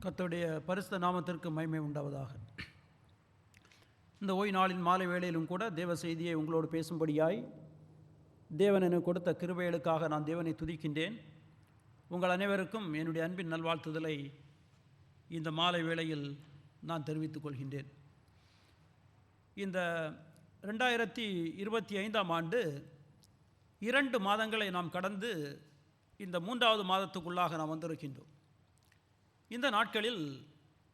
கர்த்தருடைய பரிசுத்த நாமத்திற்கு மகிமை உண்டாவதாக. இந்த ஓய்வு நாளின் மாலை வேளையிலும் கூட தேவ செய்தியை உங்களோடு பேசும்படியாய் தேவன் எனக்கு கொடுத்த கிருபைகளுக்காக நான் தேவனை துதிக்கின்றேன். உங்கள் அனைவருக்கும் என்னுடைய அன்பின் நல்வாழ்த்துதலை இந்த மாலை வேளையில் நான் தெரிவித்துக் கொள்கின்றேன். இந்த 2025ஆம் ஆண்டு 2 மாதங்களை நாம் கடந்து இந்த 3வது மாதத்துக்குள்ளாக நாம் வந்திருக்கின்றோம். இந்த நாட்களில்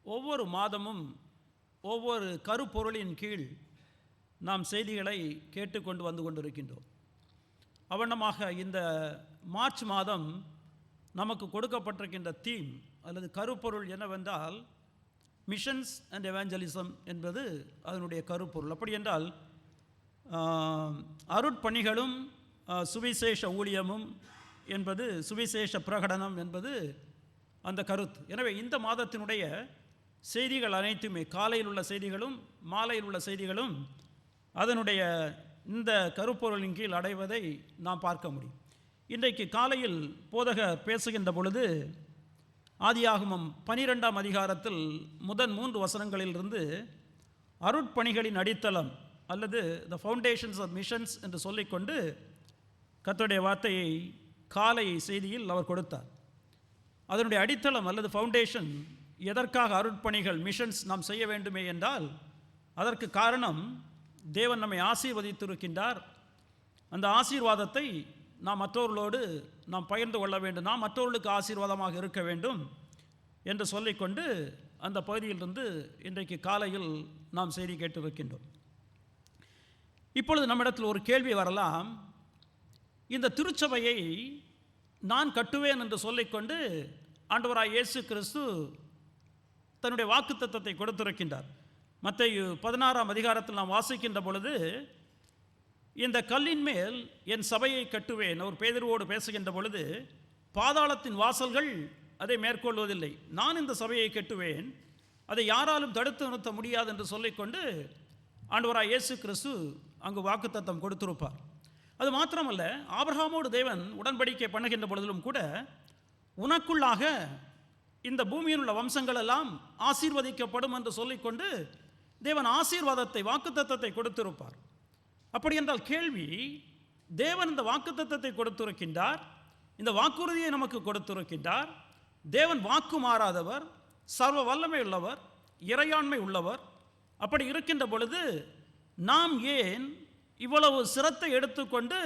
ஒவ்வொரு மாதமும் ஒவ்வொரு கருப்பொருளின் கீழ் நாம் செய்திகளை கேட்டுக்கொண்டு வந்து கொண்டிருக்கின்றோம். அவனமாக இந்த மார்ச் மாதம் நமக்கு கொடுக்கப்பட்டிருக்கின்ற தீம் அல்லது கருப்பொருள் என்னவென்றால் மிஷன்ஸ் அண்ட் எவாஞ்சலிசம் என்பது அதனுடைய கருப்பொருள். அப்படி என்றால் அருட்பணிகளும் சுவிசேஷ ஊழியமும் என்பது சுவிசேஷ பிரகடனம் என்பது அந்த கருத்து. எனவே இந்த மாதத்தினுடைய செய்திகள் அனைத்துமே காலையில் உள்ள செய்திகளும் மாலையில் உள்ள செய்திகளும் அதனுடைய இந்த கருப்பொருளின் கீழ் அடைவதை நாம் பார்க்க முடியும். இன்றைக்கு காலையில் போதகர் பேசுகின்ற பொழுது ஆதியாகமம் 12ஆம் அதிகாரத்தில் முதல் 3 வசனங்களிலிருந்து அருட்பணிகளின் அடித்தளம் அல்லது த ஃபவுண்டேஷன்ஸ் ஆஃப் மிஷன்ஸ் என்று சொல்லிக்கொண்டு கர்த்தருடைய வார்த்தையை காலை செய்தியில் அவர் கொடுத்தார். அதனுடைய அடித்தளம் அல்லது ஃபவுண்டேஷன் எதற்காக அருட்பணிகள் மிஷன்ஸ் நாம் செய்ய வேண்டுமே என்றால் அதற்கு காரணம் தேவன் நம்மை ஆசீர்வதித்திருக்கின்றார். அந்த ஆசீர்வாதத்தை நாம் மற்றவர்களோடு நாம் பகிர்ந்து கொள்ள வேண்டும், நாம் மற்றவர்களுக்கு ஆசீர்வாதமாக இருக்க வேண்டும் என்று சொல்லிக்கொண்டு அந்த பகுதியிலிருந்து இன்றைக்கு காலையில் நாம் செய்தி கேட்டிருக்கின்றோம். இப்பொழுது நம்மிடத்தில் ஒரு கேள்வி வரலாம். இந்த திருச்சபையை நான் கட்டுவேன் என்று சொல்லிக்கொண்டு ஆண்டவராய் இயேசு கிறிஸ்து தன்னுடைய வாக்குத்தத்தத்தை கொடுத்திருக்கின்றார். மத்தேயு 16ஆம் அதிகாரத்தில் நாம் வாசிக்கின்ற பொழுது இந்த கல்லின் மேல் என் சபையை கட்டுவேன் அவர் பேதுருவோடு பேசுகின்ற பொழுது பாதாளத்தின் வாசல்கள் அதை மேற்கொள்வதில்லை, நான் இந்த சபையை கட்டுவேன், அதை யாராலும் தடுத்து நிறுத்த முடியாது என்று சொல்லிக்கொண்டு ஆண்டவராய் இயேசு கிறிஸ்து அங்கு வாக்குத்தத்தம் கொடுத்திருப்பார். அது மாத்திரமல்ல, ஆபிரகாமோடு தேவன் உடன்படிக்கை பண்ணுகின்ற பொழுதிலும் கூட உனக்குள்ளாக இந்த பூமியில் உள்ள வம்சங்கள் எல்லாம் ஆசீர்வதிக்கப்படும் என்று சொல்லிக்கொண்டு தேவன் ஆசீர்வாதத்தை வாக்குத்தத்தத்தை கொடுத்திருப்பார். அப்படி என்றால் கேள்வி, தேவன் இந்த வாக்குத்தத்தத்தை கொடுத்திருக்கின்றார், இந்த வாக்குறுதியை நமக்கு கொடுத்திருக்கின்றார். தேவன் வாக்கு மாறாதவர், சர்வ வல்லமை உள்ளவர், இறையாண்மை உள்ளவர். அப்படி இருக்கின்ற பொழுது நாம் ஏன் இவ்வளவு சிரத்தை எடுத்துக்கொண்டு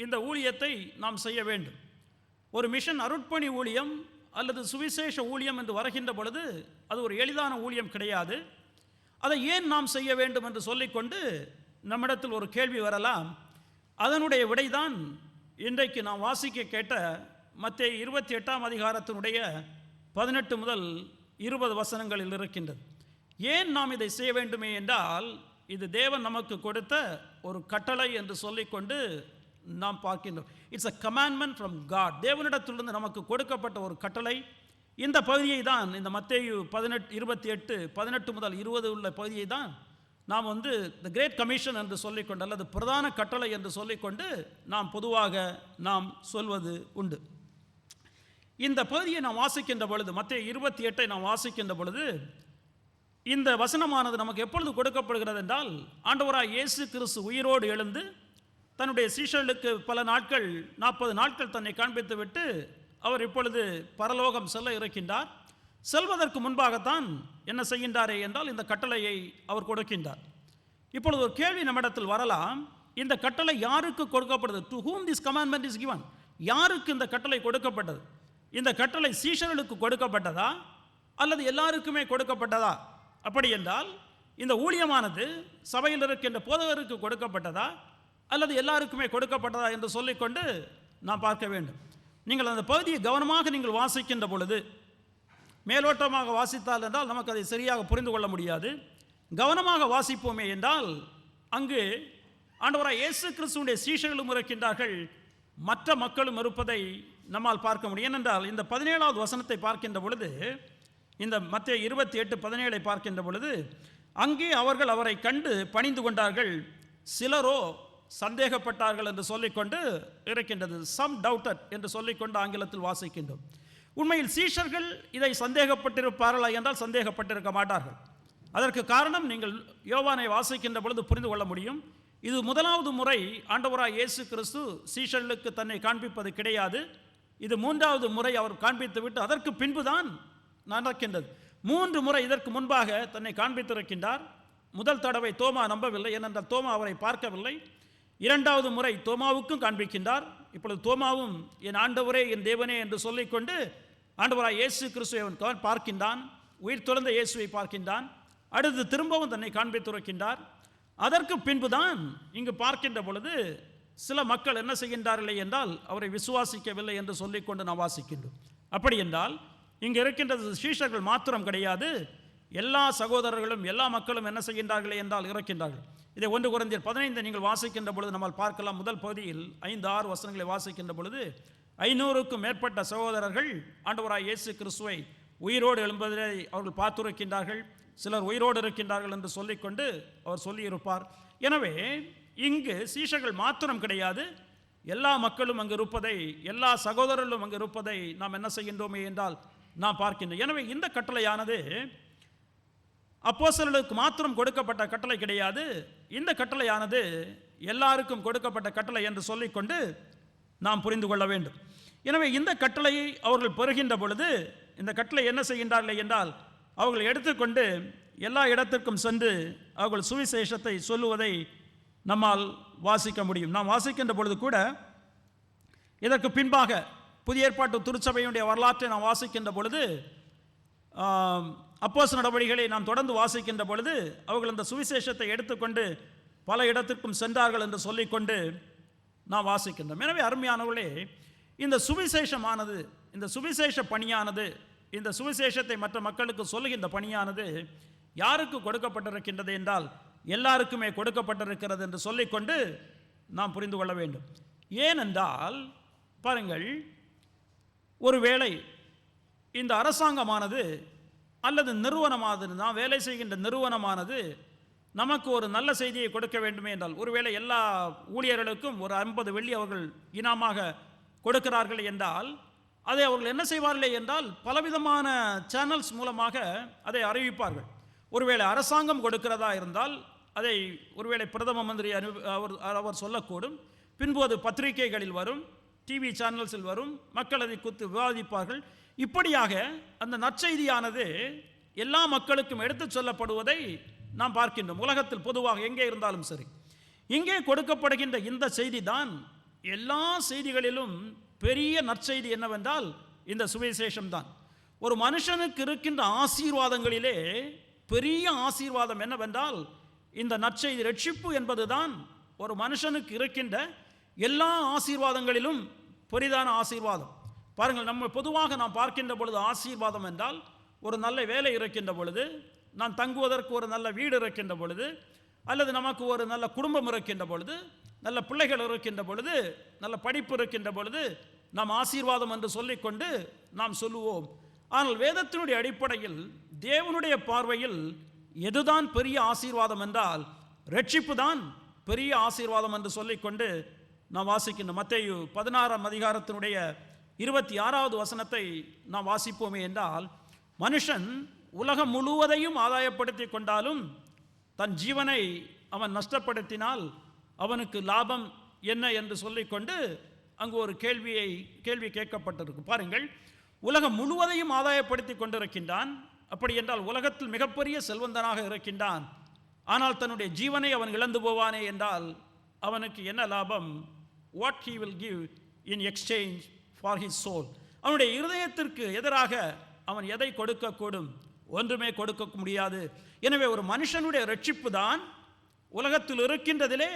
இந்த ஊழியத்தை நாம் செய்ய வேண்டும்? ஒரு மிஷன் அருட்பணி ஊழியம் அல்லது சுவிசேஷ ஊழியம் என்று வருகின்ற பொழுது அது ஒரு எளிதான ஊழியம் கிடையாது. அதை ஏன் நாம் செய்ய வேண்டும் என்று சொல்லிக்கொண்டு நம்மிடத்தில் ஒரு கேள்வி வரலாம். அதனுடைய விடைதான் இன்றைக்கு நாம் வாசிக்க கேட்ட மத்தேயு 28ஆம் அதிகாரத்தினுடைய 18 முதல் 20 வசனங்களில் இருக்கின்றது. ஏன் நாம் இதை செய்ய வேண்டுமே என்றால் இது தேவன் நமக்கு கொடுத்த ஒரு கட்டளை என்று சொல்லிக்கொண்டு நாம் பார்க்கின்றோம். It's a commandment from God. தேவனிடத்திலிருந்து நமக்கு கொடுக்கப்பட்ட ஒரு கட்டளை. இந்த பகுதியை தான் இந்த மத்தேயு 28 முதல் 20 உள்ள பகுதியை தான் நாம் த கிரேட் கமிஷன் என்று சொல்லிக்கொண்டு அல்லது பிரதான கட்டளை என்று சொல்லிக்கொண்டு நாம் பொதுவாக நாம் சொல்வது உண்டு. இந்த பகுதியை நாம் வாசிக்கின்ற பொழுது மத்தேயு 28 நாம் வாசிக்கின்ற பொழுது இந்த வசனமானது நமக்கு எப்பொழுது கொடுக்கப்படுகிறது என்றால் ஆண்டவராய் இயேசு கிறிஸ்து உயிரோடு எழுந்து தன்னுடைய சீஷர்களுக்கு பல நாட்கள் 40 நாட்கள் தன்னை காண்பித்து விட்டு அவர் இப்பொழுது பரலோகம் செல்ல இருக்கின்றார். செல்வதற்கு முன்பாகத்தான் என்ன செய்கின்றாரே என்றால் இந்த கட்டளையை அவர் கொடுக்கின்றார். இப்பொழுது ஒரு கேள்வி நம்மிடத்தில் வரலாம். இந்த கட்டளை யாருக்கு கொடுக்கப்படுது? To whom this commandment is given? யாருக்கு இந்த கட்டளை கொடுக்கப்பட்டது? இந்த கட்டளை சீஷர்களுக்கு கொடுக்கப்பட்டதா அல்லது எல்லாருக்குமே கொடுக்கப்பட்டதா? அப்படி என்றால் இந்த ஊழியமானது சபையில் இருக்கின்ற போதகருக்கு கொடுக்கப்பட்டதா அல்லது எல்லாருக்குமே கொடுக்கப்பட்டதா என்று சொல்லிக்கொண்டு நாம் பார்க்க வேண்டும். நீங்கள் அந்த பகுதியை கவனமாக நீங்கள் வாசிக்கின்ற பொழுது மேலோட்டமாக வாசித்தால் என்றால் நமக்கு அதை சரியாக புரிந்து கொள்ள முடியாது. கவனமாக வாசிப்போமே என்றால் அங்கு ஆண்டவராய் இயேசு கிறிஸ்துவுடைய சீஷர்களும் இருக்கின்றார்கள், மற்ற மக்களும் இருப்பதை நம்மால் பார்க்க முடியும். ஏனென்றால் இந்த 17வது வசனத்தை பார்க்கின்ற பொழுது இந்த மத்தேயு 28:17 பார்க்கின்ற பொழுது அங்கே அவர்கள் அவரை கண்டு பணிந்து கொண்டார்கள், சிலரோ சந்தேகப்பட்டார்கள் என்று சொல்லிக்கொண்டு இருக்கின்றது. சம் டவுட்டட் என்று சொல்லிக்கொண்டு ஆங்கிலத்தில் வாசிக்கின்றோம். உண்மையில் சீஷர்கள் இதை சந்தேகப்பட்டிருப்பார்களா என்றால் சந்தேகப்பட்டிருக்க மாட்டார்கள். அதற்கு காரணம் நீங்கள் யோவானை வாசிக்கின்ற பொழுது புரிந்து கொள்ள முடியும். இது முதலாவது முறை ஆண்டவராய் இயேசு கிறிஸ்து சீஷர்களுக்கு தன்னை காண்பிப்பது கிடையாது. இது மூன்றாவது முறை அவர் காண்பித்து விட்டு அதற்கு பின்புதான் நடக்கின்றது. 3 முறை இதற்கு முன்பாக தன்னை காண்பித்திருக்கின்றார். முதல் தடவை தோமா நம்பவில்லை, ஏனென்றால் தோமா அவரை பார்க்கவில்லை. 2வது முறை தோமாவுக்கும் காண்பிக்கின்றார். இப்பொழுது தோமாவும் என் ஆண்டவரே என் தேவனே என்று சொல்லிக்கொண்டு ஆண்டவராய் இயேசு கிறிஸ்துவை அவன் பார்க்கின்றான், உயிர் துறந்த இயேசுவை பார்க்கின்றான். அடுத்து திரும்பவும் தன்னை காண்பித்திருக்கின்றார். அதற்கு பின்புதான் இங்கு பார்க்கின்ற பொழுது சில மக்கள் என்ன செய்கின்றார்களே என்றால் அவரை விசுவாசிக்கவில்லை என்று சொல்லிக்கொண்டு நாம் வாசிக்கின்றோம். அப்படி என்றால் இங்கு இருக்கின்றது சீஷர்கள் மாத்திரம் கிடையாது, எல்லா சகோதரர்களும் எல்லா மக்களும் என்ன செய்கின்றார்களே என்றால் இருக்கின்றார்கள். இதை 1 கொரிந்தியர் 15 நீங்கள் வாசிக்கின்ற பொழுது நம்மால் பார்க்கலாம். முதல் பகுதியில் 5-6 வசனங்களை வாசிக்கின்ற பொழுது 500க்கும் மேற்பட்ட சகோதரர்கள் ஆண்டவராய் இயேசு கிறிஸ்துவை உயிரோடு எழும்பதை அவர்கள் பார்த்துரைக்கின்றார்கள். சிலர் உயிரோடு இருக்கின்றார்கள் என்று சொல்லிக்கொண்டு அவர் சொல்லியிருப்பார். எனவே இங்கு சீஷர்கள் மாத்திரம் கிடையாது, எல்லா மக்களும் அங்கு இருப்பதை, எல்லா சகோதரர்களும் அங்கு இருப்பதை நாம் என்ன செய்கின்றோமே என்றால் நாம் பார்க்கின்றோம். எனவே இந்த கட்டளையானது அப்போஸ்தலர்களுக்கு மாத்திரம் கொடுக்கப்பட்ட கட்டளை கிடையாது, இந்த கட்டளையானது எல்லாருக்கும் கொடுக்கப்பட்ட கட்டளை என்று சொல்லிக்கொண்டு நாம் புரிந்து கொள்ள வேண்டும். எனவே இந்த கட்டளையை அவர்கள் பெறுகின்ற பொழுது இந்த கட்டளை என்ன செய்கின்றார்கள் என்றால் அவர்கள் எடுத்துக்கொண்டு எல்லா இடத்திற்கும் சென்று அவர்கள் சுவிசேஷத்தை சொல்லுவதை நம்மால் வாசிக்க முடியும். நாம் வாசிக்கின்ற பொழுது கூட இதற்கு பின்பாக புதிய ஏற்பாட்டு திருச்சபையினுடைய வரலாற்றை நாம் வாசிக்கின்ற பொழுது, அப்போஸ்தலர் நடவடிக்கைகளை நாம் தொடர்ந்து வாசிக்கின்ற பொழுது அவர்கள் இந்த சுவிசேஷத்தை எடுத்துக்கொண்டு பல இடத்திற்கும் சென்றார்கள் என்று சொல்லிக்கொண்டு நாம் வாசிக்கின்றோம். எனவே அருமையானவர்களே, இந்த சுவிசேஷமானது, இந்த சுவிசேஷ பணியானது, இந்த சுவிசேஷத்தை மற்ற மக்களுக்கு சொல்லுகின்ற பணியானது யாருக்கு கொடுக்கப்பட்டிருக்கின்றது என்றால் எல்லாருக்குமே கொடுக்கப்பட்டிருக்கிறது என்று சொல்லிக்கொண்டு நாம் புரிந்து கொள்ள வேண்டும். ஏனென்றால் பாருங்கள், ஒருவேளை இந்த அரசாங்கமானது அல்லது நிறுவனமானது, நாம் வேலை செய்கின்ற நிறுவனமானது நமக்கு ஒரு நல்ல செய்தியை கொடுக்க வேண்டுமே என்றால், ஒருவேளை எல்லா ஊழியர்களுக்கும் ஒரு 50 வெள்ளி அவர்கள் இனாமாக கொடுக்கிறார்கள் என்றால் அதை அவர்கள் என்ன செய்வார்கள் என்றால் பலவிதமான சேனல்ஸ் மூலமாக அதை அறிவிப்பார்கள். ஒருவேளை அரசாங்கம் கொடுக்கிறதா இருந்தால் அதை ஒருவேளை பிரதம மந்திரி அவர் சொல்லக்கூடும், பின்பு அது பத்திரிகைகளில் வரும், டிவி சேனல்ஸில் வரும், மக்கள் அதை குறித்து விவாதிப்பார்கள். இப்படியாக அந்த நற்செய்தியானது எல்லா மக்களுக்கும் எடுத்துச் சொல்லப்படுவதை நாம் பார்க்கின்றோம். உலகத்தில் பொதுவாக எங்கே இருந்தாலும் சரி, இங்கே கொடுக்கப்படுகின்ற இந்த செய்தி தான் எல்லா செய்திகளிலும் பெரிய நற்செய்தி என்னவென்றால் இந்த சுவிசேஷம் தான். ஒரு மனுஷனுக்கு இருக்கின்ற ஆசீர்வாதங்களிலே பெரிய ஆசீர்வாதம் என்னவென்றால் இந்த நற்செய்தி, ரட்சிப்பு என்பதுதான் ஒரு மனுஷனுக்கு இருக்கின்ற எல்லா ஆசீர்வாதங்களிலும் பெரிதான ஆசீர்வாதம். பாருங்கள், நம்ம பொதுவாக நாம் பார்க்கின்ற பொழுது ஆசீர்வாதம் என்றால் ஒரு நல்ல வேலை இருக்கின்ற பொழுது, நான் தங்குவதற்கு ஒரு நல்ல வீடு இருக்கின்ற பொழுது, அல்லது நமக்கு ஒரு நல்ல குடும்பம் இருக்கின்ற பொழுது, நல்ல பிள்ளைகள் இருக்கின்ற பொழுது, நல்ல படிப்பு இருக்கின்ற பொழுது நாம் ஆசீர்வாதம் என்று சொல்லிக்கொண்டு நாம் சொல்லுவோம். ஆனால் வேதத்தினுடைய அடிப்படையில் தேவனுடைய பார்வையில் எதுதான் பெரிய ஆசீர்வாதம் என்றால் ரட்சிப்பு தான் பெரிய ஆசீர்வாதம் என்று சொல்லிக்கொண்டு நாம் வாசிக்கின்ற மத்தேயு 16ஆம் அதிகாரத்தினுடைய 26வது வசனத்தை நாம் வாசிப்போமே என்றால், மனுஷன் உலகம் முழுவதையும் ஆதாயப்படுத்தி கொண்டாலும் தன் ஜீவனை அவன் நஷ்டப்படுத்தினால் அவனுக்கு லாபம் என்ன என்று சொல்லிக்கொண்டு அங்கு ஒரு கேள்வி கேட்கப்பட்டிருக்கு. பாருங்கள், உலகம் முழுவதையும் ஆதாயப்படுத்தி கொண்டிருக்கின்றான். அப்படி என்றால் உலகத்தில் மிகப்பெரிய செல்வந்தனாக இருக்கின்றான், ஆனால் தன்னுடைய ஜீவனை அவன் இழந்து போவானே என்றால் அவனுக்கு என்ன லாபம்? What he will give in exchange for his soul. அவனுடைய இருதயத்திற்கு எதிராக அவன் எதை கொடுக்கக்கூடும்? ஒன்றுமே கொடுக்க முடியாது. எனவே ஒரு மனுஷனுடைய ரட்சிப்பு தான் உலகத்தில் இருக்கின்றதிலே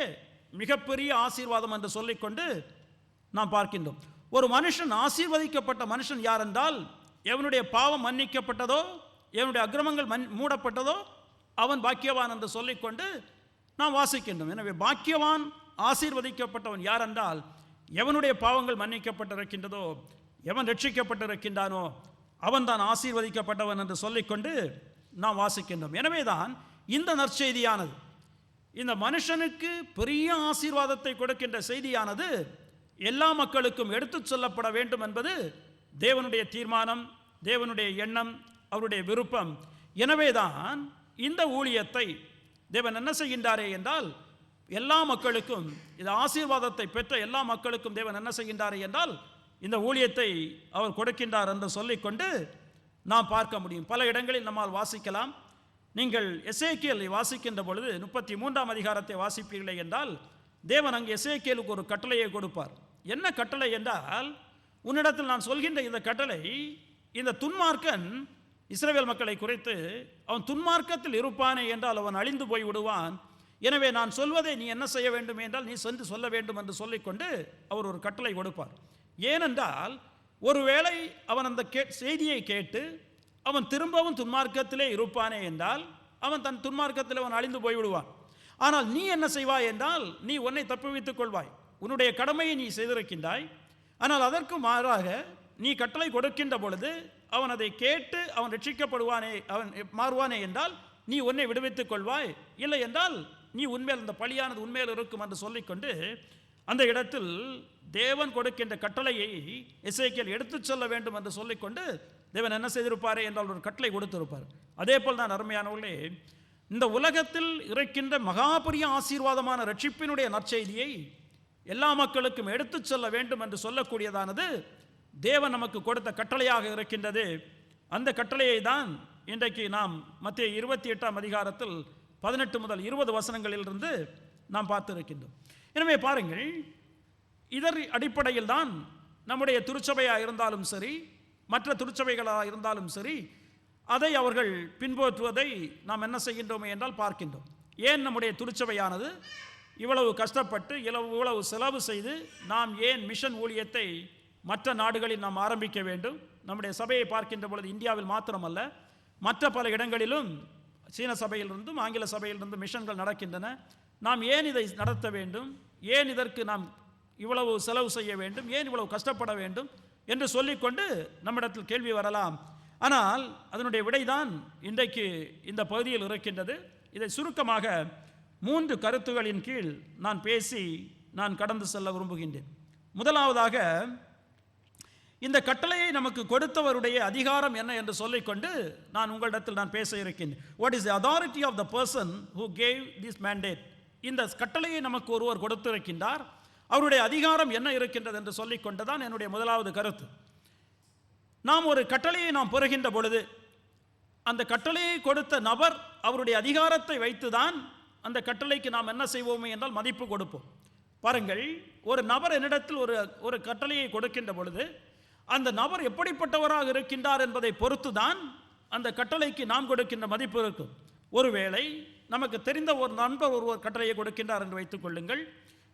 மிகப்பெரிய ஆசீர்வாதம் என்று சொல்லிக்கொண்டு நாம் பார்க்கின்றோம். ஒரு மனுஷன், ஆசீர்வதிக்கப்பட்ட மனுஷன் யார் என்றால் எவனுடைய பாவம் மன்னிக்கப்பட்டதோ, எவனுடைய அக்கிரமங்கள் மூடப்பட்டதோ அவன் பாக்கியவான் என்று சொல்லிக்கொண்டு நாம் வாசிக்கின்றோம். எனவே பாக்கியவான், ஆசீர்வதிக்கப்பட்டவன் யார் என்றால் எவனுடைய பாவங்கள் மன்னிக்கப்பட்டிருக்கின்றதோ, எவன் ரட்சிக்கப்பட்டிருக்கின்றானோ அவன் தான் ஆசீர்வதிக்கப்பட்டவன் என்று சொல்லிக்கொண்டு நாம் வாசிக்கின்றோம். எனவே தான் இந்த நற்செய்தியானது, இந்த மனுஷனுக்கு பெரிய ஆசீர்வாதத்தை கொடுக்கின்ற செய்தியானது எல்லா மக்களுக்கும் எடுத்துச் சொல்லப்பட வேண்டும் என்பது தேவனுடைய தீர்மானம், தேவனுடைய எண்ணம், அவருடைய விருப்பம். எனவேதான் இந்த ஊழியத்தை தேவன் என்ன செய்கின்றாரே என்றால் எல்லா மக்களுக்கும், இந்த ஆசீர்வாதத்தை பெற்ற எல்லா மக்களுக்கும் தேவன் என்ன செய்கின்றாரே என்றால் இந்த ஊழியத்தை அவர் கொடுக்கின்றார் என்று சொல்லிக்கொண்டு நாம் பார்க்க முடியும். பல இடங்களில் நம்மால் வாசிக்கலாம். நீங்கள் எசேக்கியலை வாசிக்கின்ற பொழுது 33ஆம் அதிகாரத்தை வாசிப்பீர்களே என்றால் தேவன் அங்கே எசேக்கியலுக்கு ஒரு கட்டளையை கொடுப்பார். என்ன கட்டளை என்றால், உன்னிடத்தில் நான் சொல்கின்ற இந்த கட்டளை, இந்த துன்மார்க்கன் இஸ்ரவேல் மக்களை குறித்து அவன் துன்மார்க்கத்தில் இருப்பானே என்றால் அவன் அழிந்து போய் விடுவான். எனவே நான் சொல்வதை நீ என்ன செய்ய வேண்டும் என்றால் நீ சென்று சொல்ல வேண்டும் என்று சொல்லிக்கொண்டு அவர் ஒரு கட்டளை கொடுப்பார். ஏனென்றால் ஒருவேளை அவன் அந்த செய்தியை கேட்டு அவன் திரும்பவும் துன்மார்க்கத்திலே இருப்பானே என்றால் அவன் தன் துன்மார்க்கத்தில் அவன் அழிந்து போய்விடுவான். ஆனால் நீ என்ன செய்வாய் என்றால் நீ உன்னை தப்புவித்துக் கொள்வாய். உன்னுடைய கடமையை நீ செய்திருக்கின்றாய். ஆனால் அதற்கு மாறாக நீ கட்டளை கொடுக்கின்ற பொழுது அவன் அதை கேட்டு அவன் ரட்சிக்கப்படுவானே, அவன் மாறுவானே என்றால் நீ உன்னை விடுவித்துக் கொள்வாய். இல்லை என்றால் நீ உண்மையில் அந்த பழியானது உண்மையில் இருக்கும் என்று சொல்லிக்கொண்டு அந்த இடத்தில் தேவன் கொடுக்கின்ற கட்டளையை எசேக்கியேல் எடுத்துச் சொல்ல வேண்டும் என்று சொல்லிக்கொண்டு தேவன் என்ன செய்திருப்பாரே என்றால் ஒரு கட்டளை கொடுத்திருப்பார். அதே போல் தான் அருமையானவர்களே, இந்த உலகத்தில் இருக்கின்ற மகாபரிய ஆசீர்வாதமான ரட்சிப்பினுடைய நற்செய்தியை எல்லா மக்களுக்கும் எடுத்துச் சொல்ல வேண்டும் என்று சொல்லக்கூடியதானது தேவன் நமக்கு கொடுத்த கட்டளையாக இருக்கின்றது. அந்த கட்டளையை தான் இன்றைக்கு நாம் மத்தேயு 28ஆம் அதிகாரத்தில் 18 முதல் 20 வசனங்களிலிருந்து நாம் பார்த்திருக்கின்றோம். எனவே பாருங்கள், இதர் அடிப்படையில் தான் நம்முடைய திருச்சபையாக இருந்தாலும் சரி, மற்ற திருச்சபைகளாக இருந்தாலும் சரி, அதை அவர்கள் பின்பற்றுவதை நாம் என்ன செய்கின்றோமே என்றால் பார்க்கின்றோம். ஏன் நம்முடைய திருச்சபையானது இவ்வளவு கஷ்டப்பட்டு இவ்வளவு செலவு செய்து நாம் ஏன் மிஷன் ஊழியத்தை மற்ற நாடுகளில் நாம் ஆரம்பிக்க வேண்டும்? நம்முடைய சபையை பார்க்கின்ற பொழுது இந்தியாவில் மாத்திரமல்ல, மற்ற பல இடங்களிலும் சீன சபையிலிருந்தும் ஆங்கில சபையிலிருந்தும் மிஷன்கள் நடக்கின்றன. நாம் ஏன் இதை நடத்த வேண்டும்? ஏன் இதற்கு நாம் இவ்வளவு செலவு செய்ய வேண்டும்? ஏன் இவ்வளவு கஷ்டப்பட வேண்டும் என்று சொல்லிக்கொண்டு நம்மிடத்தில் கேள்வி வரலாம். ஆனால் அதனுடைய விடைதான் இன்றைக்கு இந்த பகுதியில் இருக்கின்றது. இதை சுருக்கமாக 3 கருத்துகளின் கீழ் நான் பேசி நான் கடந்து செல்ல விரும்புகின்றேன். முதலாவதாக, இந்த கட்டளையை நமக்கு கொடுத்தவருடைய அதிகாரம் என்ன என்று சொல்லிக்கொண்டு நான் உங்களிடத்தில் நான் பேச இருக்கின்றேன். What is the authority of the person who gave this mandate? இந்த கட்டளையை நமக்கு ஒருவர் கொடுத்திருக்கின்றார், அவருடைய அதிகாரம் என்ன இருக்கின்றது என்று சொல்லிக்கொண்டுதான் என்னுடைய முதலாவது கருத்து. நாம் ஒரு கட்டளையை நாம் பெறுகின்ற பொழுது அந்த கட்டளையை கொடுத்த நபர் அவருடைய அதிகாரத்தை வைத்துதான் அந்த கட்டளைக்கு நாம் என்ன செய்வோமே என்றால் மதிப்பு கொடுப்போம். பாருங்கள், ஒரு நபர் என்னிடத்தில் ஒரு கட்டளையை கொடுக்கின்ற பொழுது அந்த நபர் எப்படிப்பட்டவராக இருக்கின்றார் என்பதை பொறுத்து தான் அந்த கட்டளைக்கு நாம் கொடுக்கின்ற மதிப்பு இருக்கும். ஒருவேளை நமக்கு தெரிந்த ஒரு நண்பர் ஒருவர் கட்டளையை கொடுக்கின்றார் என்று வைத்துக் கொள்ளுங்கள்.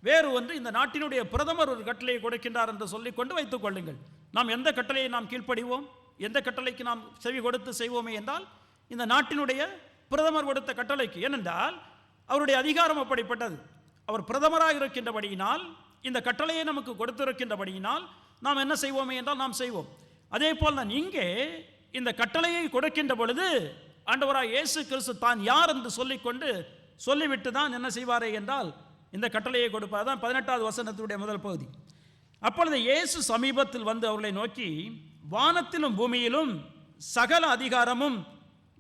வேறு ஒன்று, இந்த நாட்டினுடைய பிரதமர் ஒரு கட்டளையை கொடுக்கின்றார் என்று சொல்லிக்கொண்டு வைத்துக் கொள்ளுங்கள். நாம் எந்த கட்டளையை நாம் கீழ்ப்படிவோம்? எந்த கட்டளைக்கு நாம் செவி கொடுத்து செய்வோமே என்றால் இந்த நாட்டினுடைய பிரதமர் கொடுத்த கட்டளைக்கு. ஏனென்றால் அவருடைய அதிகாரம் அப்படிப்பட்டது. அவர் பிரதமராக இருக்கின்றபடியினால், இந்த கட்டளையை நமக்கு கொடுத்திருக்கின்றபடியினால் நாம் என்ன செய்வோமே என்றால் நாம் செய்வோம். அதே போல் நான் இங்கே இந்த கட்டளையை கொடுக்கின்ற பொழுது ஆண்டவராய் இயேசு கிறிஸ்து தான் யார் என்று சொல்லிக்கொண்டு சொல்லிவிட்டு தான் என்ன செய்வாரே என்றால் இந்த கட்டளையை கொடுப்பார். தான் 18வது வசனத்துடைய முதல் பகுதி. அப்பொழுது இயேசு சமீபத்தில் வந்து அவர்களை நோக்கி, வானத்திலும் பூமியிலும் சகல அதிகாரமும்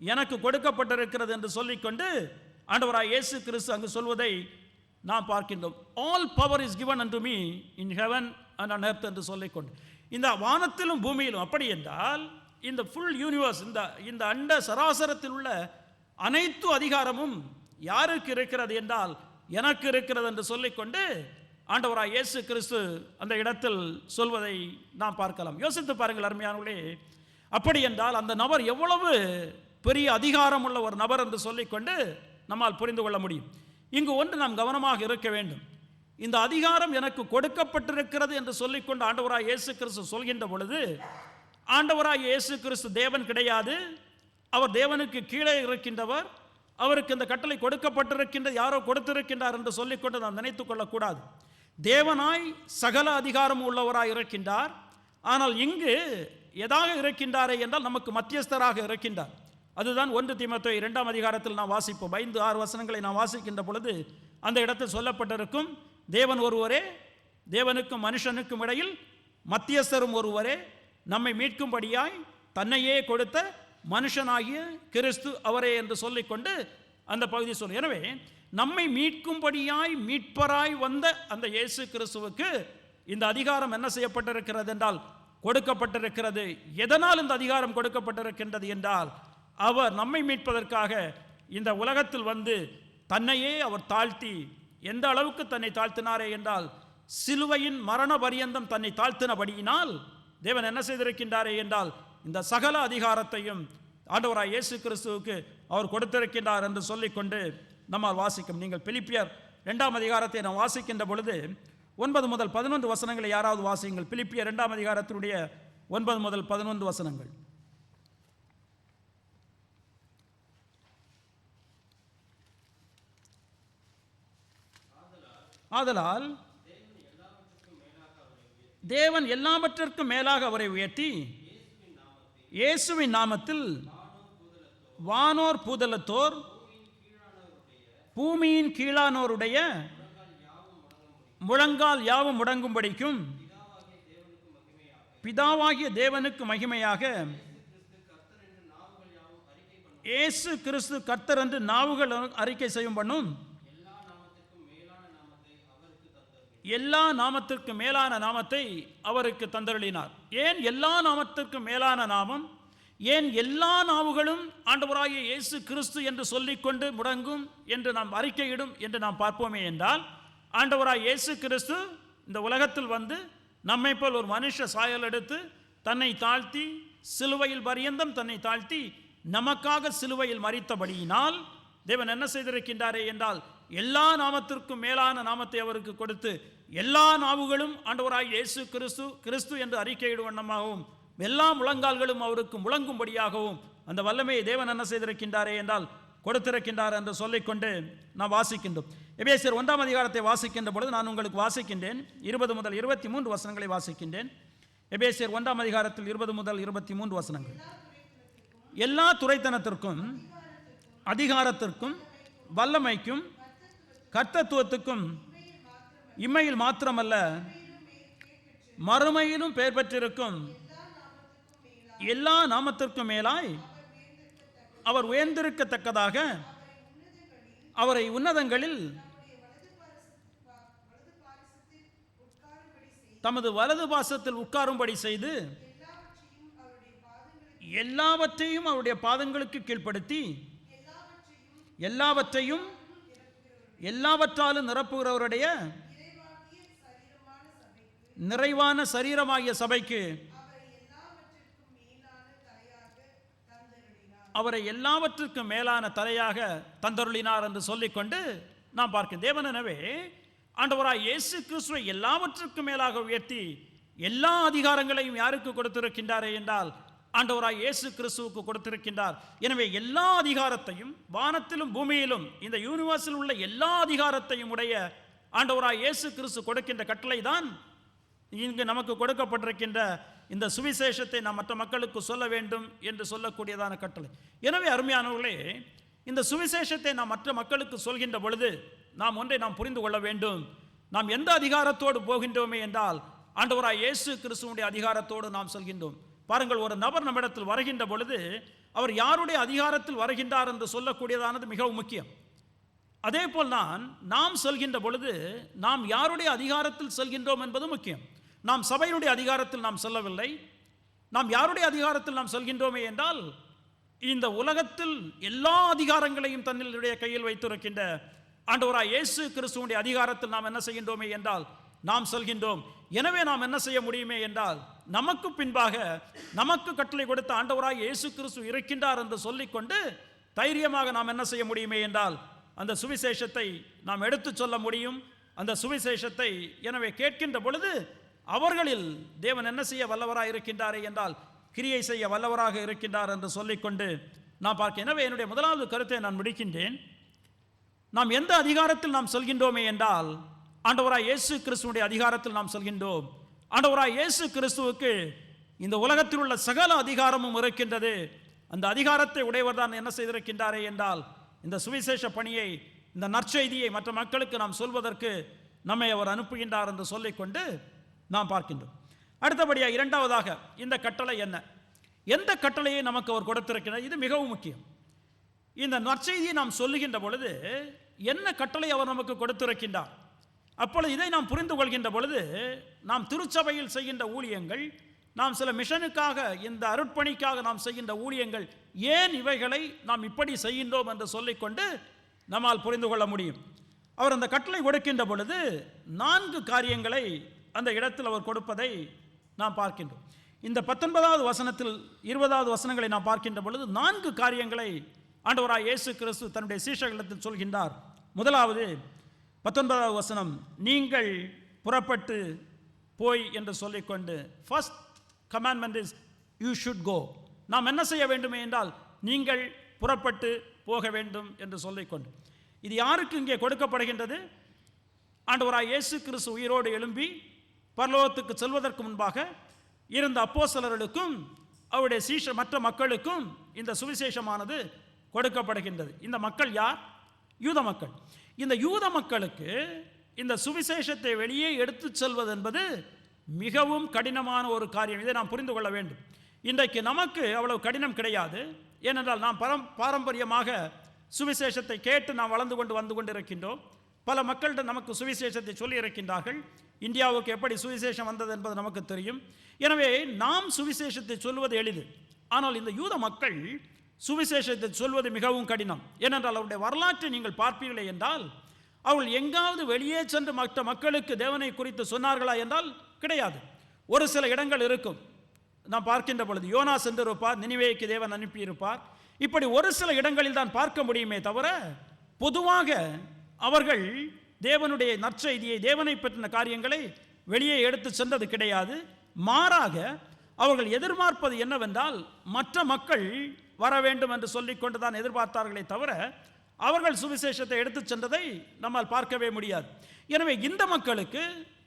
எனக்கு கொடுக்கப்பட்டிருக்கிறது என்று சொல்லிக்கொண்டு ஆண்டவராய் இயேசு கிறிஸ்து அங்கு சொல்வதை நாம் பார்க்கின்றோம். All power is given and me in heaven and on earth என்று சொல்லிக்கொண்டு, இந்த வானத்திலும் பூமியிலும், அப்படி என்றால் இந்த ஃபுல் யூனிவர்ஸ், இந்த அண்ட சராசரத்தில் உள்ள அனைத்து அதிகாரமும் யாருக்கு இருக்கிறது என்றால் எனக்கு இருக்கிறது என்று சொல்லிக்கொண்டு ஆண்டவராய் இயேசு கிறிஸ்து அந்த இடத்தில் சொல்வதை நாம் பார்க்கலாம். யோசித்து பாருங்கள் அருமையானவர்களே. அப்படி என்றால் அந்த நபர் எவ்வளவு பெரிய அதிகாரம் உள்ள ஒரு நபர் என்று சொல்லிக்கொண்டு நம்மால் புரிந்து கொள்ள முடியும். இங்கு ஒன்று நாம் கவனமாக இருக்க வேண்டும். இந்த அதிகாரம் எனக்கு கொடுக்கப்பட்டிருக்கிறது என்று சொல்லிக்கொண்டு ஆண்டவராய் இயேசு கிறிஸ்து சொல்கின்ற பொழுது, ஆண்டவராய் இயேசு கிறிஸ்து தேவன் கிடையாது. அவர் தேவனுக்கு கீழே இருக்கின்றவர். அவருக்கு இந்த கட்டளை கொடுக்கப்பட்டிருக்கின்ற யாரோ கொடுத்திருக்கின்றார் என்று சொல்லிக்கொண்டு நாம் நினைத்துக் கொள்ளக்கூடாது. தேவனாய் சகல அதிகாரம் உள்ளவராய் இருக்கின்றார். ஆனால் இங்கு எதாக இருக்கின்றாரே என்றால் நமக்கு மத்தியஸ்தராக இருக்கின்றார். அதுதான் 1 தீமோத்தேயு 2ஆம் அதிகாரத்தில் நாம் வாசிப்போம். 5-6 வசனங்களை நாம் வாசிக்கின்ற பொழுது அந்த இடத்தில் சொல்லப்பட்டிருக்கும், தேவன் ஒருவரே, தேவனுக்கும் மனுஷனுக்கும் இடையில் மத்தியஸ்தரும் ஒருவரே, நம்மை மீட்கும்படியாய் தன்னையே கொடுத்த மனுஷனாகிய கிறிஸ்து அவரே என்று சொல்லிக்கொண்டு அந்த பகுதி சொல்லு. எனவே நம்மை மீட்கும்படியாய் மீட்பராய் வந்த அந்த இயேசு கிறிஸ்துவுக்கு இந்த அதிகாரம் என்ன செய்யப்பட்டிருக்கிறது என்றால் கொடுக்கப்பட்டிருக்கிறது. எதனால் இந்த அதிகாரம் கொடுக்கப்பட்டிருக்கின்றது என்றால், அவர் நம்மை மீட்பதற்காக இந்த உலகத்தில் வந்து தன்னையே அவர் தாழ்த்தி, எந்த அளவுக்கு தன்னை தாழ்த்தினாரே என்றால் சிலுவையின் மரண பரியந்தம் தன்னை தாழ்த்தினபடியினால் தேவன் என்ன செய்திருக்கின்றாரே என்றால் இந்த சகல அதிகாரத்தையும் ஆண்டவராய் இயேசு கிறிஸ்துவுக்கு அவர் கொடுத்திருக்கின்றார் என்று சொல்லிக்கொண்டு நம்மால் வாசிக்கும். நீங்கள் பிலிப்பியர் 2ஆம் அதிகாரத்தை நாம் வாசிக்கின்ற பொழுது 9 முதல் 11 வசனங்களை யாராவது வாசியுங்கள். பிலிப்பியர் 2ஆம் அதிகாரத்தினுடைய 9 முதல் 11 வசனங்கள். ஆதலால் தேவன் எல்லாவற்றிற்கும் மேலாக அவரை உயர்த்தி இயேசுவின் நாமத்தில் வானோர் பூதலத்தோர் பூமியின் கீழானோருடைய முழங்கால் யாவும் முடங்கும்படிக்கும் பிதாவாகிய தேவனுக்கு மகிமையாக இயேசு கிறிஸ்து கர்த்தர் என்று நாவுகள் அறிக்கை செய்யும் பண்ணும் எல்லா நாமத்திற்கு மேலான நாமத்தை அவருக்கு தந்தருளினார். ஏன் எல்லா நாமத்திற்கு மேலான நாமம்? ஏன் எல்லா நாவுகளும் ஆண்டவராகிய இயேசு கிறிஸ்து என்று சொல்லிக்கொண்டு முடங்கும் என்று நாம் அறிக்கையிடும் என்று நாம் பார்ப்போமே என்றால், ஆண்டவராகிய இயேசு கிறிஸ்து இந்த உலகத்தில் வந்து நம்மை போல் ஒரு மனுஷ சாயல் எடுத்து தன்னை தாழ்த்தி சிலுவையில் பரியந்தம் தன்னை தாழ்த்தி நமக்காக சிலுவையில் மரித்தபடியினால் தேவன் என்ன செய்திருக்கின்றாரே என்றால் எல்லா நாமத்திற்கும் மேலான நாமத்தை அவருக்கு கொடுத்து எல்லா நாவுகளும் ஆண்டவராகிய இயேசு கிறிஸ்து கிறிஸ்து என்று அறிக்கையிடும் வண்ணமாகவும் எல்லா முழங்கால்களும் அவருக்கு முழங்கும்படியாகவும் அந்த வல்லமையை தேவன் என்ன செய்திருக்கின்றாரே என்றால் கொடுத்திருக்கின்றார் என்று சொல்லிக்கொண்டு நாம் வாசிக்கின்றோம். எபேசியர் 1ஆம் அதிகாரத்தை வாசிக்கின்ற பொழுது நான் உங்களுக்கு வாசிக்கின்றேன். 20 முதல் 23 வசனங்களை வாசிக்கின்றேன். எபேசியர் 1ஆம் அதிகாரத்தில் 20 முதல் 23 வசனங்கள். எல்லா துரைத்தனத்திற்கும் அதிகாரத்திற்கும் வல்லமைக்கும் கர்த்தத்துவத்துக்கும் இம்மையில் மாத்திரமல்ல மறுமையிலும் பெயர் பெற்றிருக்கும் எல்லா நாமத்திற்கும் மேலாய் அவர் உயர்ந்திருக்கத்தக்கதாக அவரை உன்னதங்களில் தமது வலது பாசத்தில் உட்காரும்படி செய்து எல்லாவற்றையும் அவருடைய பாதங்களுக்கு கீழ்ப்படுத்தி எல்லாவற்றையும் எல்லாவற்றாலும் நிரப்புகிறவருடைய நிறைவான சரீரமாகிய சபைக்கு அவரை எல்லாவற்றுக்கும் மேலான தலையாக தந்தருளினார் என்று சொல்லிக்கொண்டு நாம் பார்க்கிறோம். தேவனவே ஆண்டவராய் இயேசு கிறிஸ்துவை எல்லாவற்றுக்கும் மேலாக உயர்த்தி எல்லா அதிகாரங்களையும் யாருக்கு கொடுத்திருக்கின்றாரே என்றால் ஆண்டவராய் இயேசு கிறிஸ்துவுக்கு கொடுத்திருக்கின்றார். எனவே எல்லா அதிகாரத்தையும் வானத்திலும் பூமியிலும் இந்த யூனிவர்ஸில் உள்ள எல்லா அதிகாரத்தையும் உடைய ஆண்டவராய் இயேசு கிறிஸ்து கொடுக்கின்ற கட்டளை தான் இங்கு நமக்கு கொடுக்கப்பட்டிருக்கின்ற இந்த சுவிசேஷத்தை நாம் மற்ற மக்களுக்கு சொல்ல வேண்டும் என்று சொல்லக்கூடியதான கட்டளை. எனவே அருமையானவர்களே, இந்த சுவிசேஷத்தை நாம் மற்ற மக்களுக்கு சொல்கின்ற பொழுது நாம் ஒன்றை நாம் புரிந்து கொள்ள வேண்டும். நாம் எந்த அதிகாரத்தோடு போகின்றோமே என்றால் ஆண்டவராய் இயேசு கிறிஸ்துவுடைய அதிகாரத்தோடு நாம் சொல்கின்றோம். பாருங்கள், ஒரு நபர் நம்மிடத்தில் வருகின்ற பொழுது அவர் யாருடைய அதிகாரத்தில் வருகின்றார் என்று சொல்லக்கூடியதானது மிகவும் முக்கியம். அதே போல் நாம் சொல்கின்ற பொழுது நாம் யாருடைய அதிகாரத்தில் சொல்கின்றோம் என்பது முக்கியம். நாம் சபையினுடைய அதிகாரத்தில் நாம் சொல்லவில்லை. நாம் யாருடைய அதிகாரத்தில் நாம் சொல்கின்றோமே என்றால் இந்த உலகத்தில் எல்லா அதிகாரங்களையும் தன்னுடைய கையில் வைத்திருக்கின்ற ஆண்டவராய் இயேசு கிறிஸ்துவுடைய அதிகாரத்தில் நாம் என்ன செய்கின்றோமே என்றால் நாம் சொல்கின்றோம். எனவே நாம் என்ன செய்ய முடியுமே என்றால் நமக்கு பின்பாக நமக்கு கட்டளை கொடுத்த ஆண்டவராய் இயேசு கிறிஸ்து இருக்கின்றார் என்று சொல்லிக்கொண்டு தைரியமாக நாம் என்ன செய்ய முடியுமே என்றால் அந்த சுவிசேஷத்தை நாம் எடுத்து சொல்ல முடியும். அந்த சுவிசேஷத்தை எனவே கேட்கின்ற பொழுது அவர்களில் தேவன் என்ன செய்ய வல்லவராக இருக்கின்றாரே என்றால் கிரியை செய்ய வல்லவராக இருக்கின்றார் என்று சொல்லிக்கொண்டு நான் பார்க்க. எனவே என்னுடைய முதலாவது கருத்தை நான் முடிக்கின்றேன். நாம் எந்த அதிகாரத்தில் நாம் சொல்கின்றோமே என்றால் ஆண்டவராய் இயேசு கிறிஸ்துவுடைய அதிகாரத்தில் நாம் சொல்கின்றோம். ஆண்டவராய் இயேசு கிறிஸ்துவுக்கு இந்த உலகத்தில் உள்ள சகல அதிகாரமும் இருக்கின்றது. அந்த அதிகாரத்தை உடையவர் தான் என்ன செய்திருக்கின்றாரே என்றால் இந்த சுவிசேஷ பணியை, இந்த நற்செய்தியை மற்ற மக்களுக்கு நாம் சொல்வதற்கு நம்மை அவர் அனுப்புகின்றார் என்று சொல்லிக்கொண்டு நாம் பார்க்கின்றோம். அடுத்தபடியாக இரண்டாவதாக இந்த கட்டளை என்ன, எந்த கட்டளையை நமக்கு அவர் கொடுத்திருக்கிறார், இது மிகவும் முக்கியம். இந்த நற்செய்தியை நாம் சொல்லுகின்ற பொழுது என்ன கட்டளை அவர் நமக்கு கொடுத்திருக்கின்றார், அப்பொழுது இதை நாம் புரிந்து கொள்கின்ற பொழுது நாம் திருச்சபையில் செய்கின்ற ஊழியங்கள், நாம் சில மிஷனுக்காக இந்த அருட்பணிக்காக நாம் செய்கின்ற ஊழியங்கள், ஏன் இவைகளை நாம் இப்படி செய்கின்றோம் என்று சொல்லிக்கொண்டு நம்மால் புரிந்து கொள்ள முடியும். அவர் அந்த கட்டளை கொடுக்கின்ற பொழுது 4 காரியங்களை அந்த இடத்தில் அவர் கொடுப்பதை நாம் பார்க்கின்றோம். இந்த 19வது வசனத்தில் 20வது வசனங்களை நாம் பார்க்கின்ற பொழுது 4 காரியங்களை ஆண்டவராய் இயேசு கிறிஸ்து தன்னுடைய சீஷர்களிடத்தில் சொல்கின்றார். முதலாவது 19வது வசனம், நீங்கள் புறப்பட்டு போய் என்று சொல்லிக்கொண்டு, first commandment is you should go. நாம் என்ன செய்ய வேண்டுமே என்றால் நீங்கள் புறப்பட்டு போக வேண்டும் என்று சொல்லிக்கொண்டு, இது யாருக்கு இங்கே கொடுக்கப்படுகின்றது? ஆண்டவராய் இயேசு கிறிஸ்து உயிரோடு எழும்பி பரலோகத்துக்கு செல்வதற்கு முன்பாக இருந்த அப்போஸ்தலர்களுக்கும் அவருடைய மற்ற மக்களுக்கும் இந்த சுவிசேஷமானது கொடுக்கப்படுகின்றது. இந்த மக்கள் யார்? யூத மக்கள். இந்த யூத மக்களுக்கு இந்த சுவிசேஷத்தை வெளியே எடுத்து செல்வது என்பது மிகவும் கடினமான ஒரு காரியம். இதை நாம் புரிந்து கொள்ள வேண்டும். இன்றைக்கு நமக்கு அவ்வளவு கடினம் கிடையாது. ஏனென்றால் நாம் பாரம்பரியமாக சுவிசேஷத்தை கேட்டு நாம் வளர்ந்து வந்து கொண்டிருக்கின்றோம். பல மக்கள்கிட்ட நமக்கு சுவிசேஷத்தை சொல்லி இருக்கின்றார்கள். இந்தியாவுக்கு எப்படி சுவிசேஷம் வந்தது என்பது நமக்கு தெரியும். எனவே நாம் சுவிசேஷத்தை சொல்வது எளிது. ஆனால் இந்த யூத மக்கள் சுவிசேஷத்தை சொல்வது மிகவும் கடினம். ஏனென்றால் அவருடைய வரலாற்றை நீங்கள் பார்ப்பீர்களே என்றால், அவர்கள் எங்காவது வெளியே சென்று மற்ற மக்களுக்கு தேவனை குறித்து சொன்னார்களா என்றால் கிடையாது. ஒரு சில இடங்கள் இருக்கும். நாம் பார்க்கின்ற பொழுது யோனா சென்றிருப்பார், நினிவேக்கு தேவன் அனுப்பியிருப்பார். இப்படி ஒரு சில இடங்களில் தான் பார்க்க முடியுமே தவிர, பொதுவாக அவர்கள் தேவனுடைய நற்செய்தியை, தேவனை பற்றின காரியங்களை வெளியே எடுத்து சென்றது கிடையாது. மாறாக அவர்கள் எதிர்பார்ப்பது என்னவென்றால், மற்ற மக்கள் வர வேண்டும் என்று சொல்லிக்கொண்டு தான் எதிர்பார்த்தார்களே தவிர, அவர்கள் சுவிசேஷத்தை எடுத்து சென்றதை நம்மால் பார்க்கவே முடியாது. எனவே இந்த மக்களுக்கு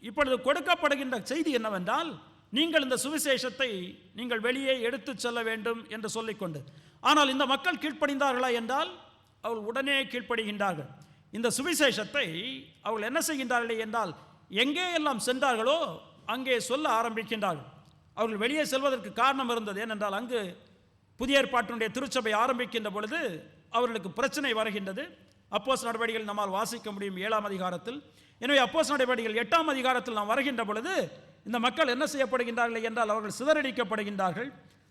இப்பொழுது கொடுக்கப்படுகின்ற செய்தி என்னவென்றால், நீங்கள் இந்த சுவிசேஷத்தை நீங்கள் வெளியே எடுத்து செல்ல வேண்டும் என்று சொல்லிக்கொண்டு, ஆனால் இந்த மக்கள் கீழ்ப்படிந்தார்களா என்றால் அவர்கள் உடனே கீழ்ப்படுகின்றார்கள். இந்த சுவிசேஷத்தை அவர்கள் என்ன செய்கின்றார்கள் என்றால், எங்கே எல்லாம் சென்றார்களோ அங்கே சொல்ல ஆரம்பிக்கின்றார்கள். அவர்கள் வெளியே செல்வதற்கு காரணம் இருந்தது. ஏனென்றால் அங்கு புதிய ஏற்பாட்டினுடைய திருச்சபை ஆரம்பிக்கின்ற பொழுது அவர்களுக்கு பிரச்சனை வருகின்றது. அப்போஸ்தலர் நடவடிக்கைகள் நம்மால் வாசிக்க முடியும் 7ஆம் அதிகாரத்தில். எனவே அப்போஸ்தலர் நடவடிக்கைகள் 8ஆம் அதிகாரத்தில் நாம் வருகின்ற பொழுது இந்த மக்கள் என்ன செய்யப்படுகின்றார்கள் என்றால், அவர்கள் சிதறடிக்கப்படுகின்றார்கள்.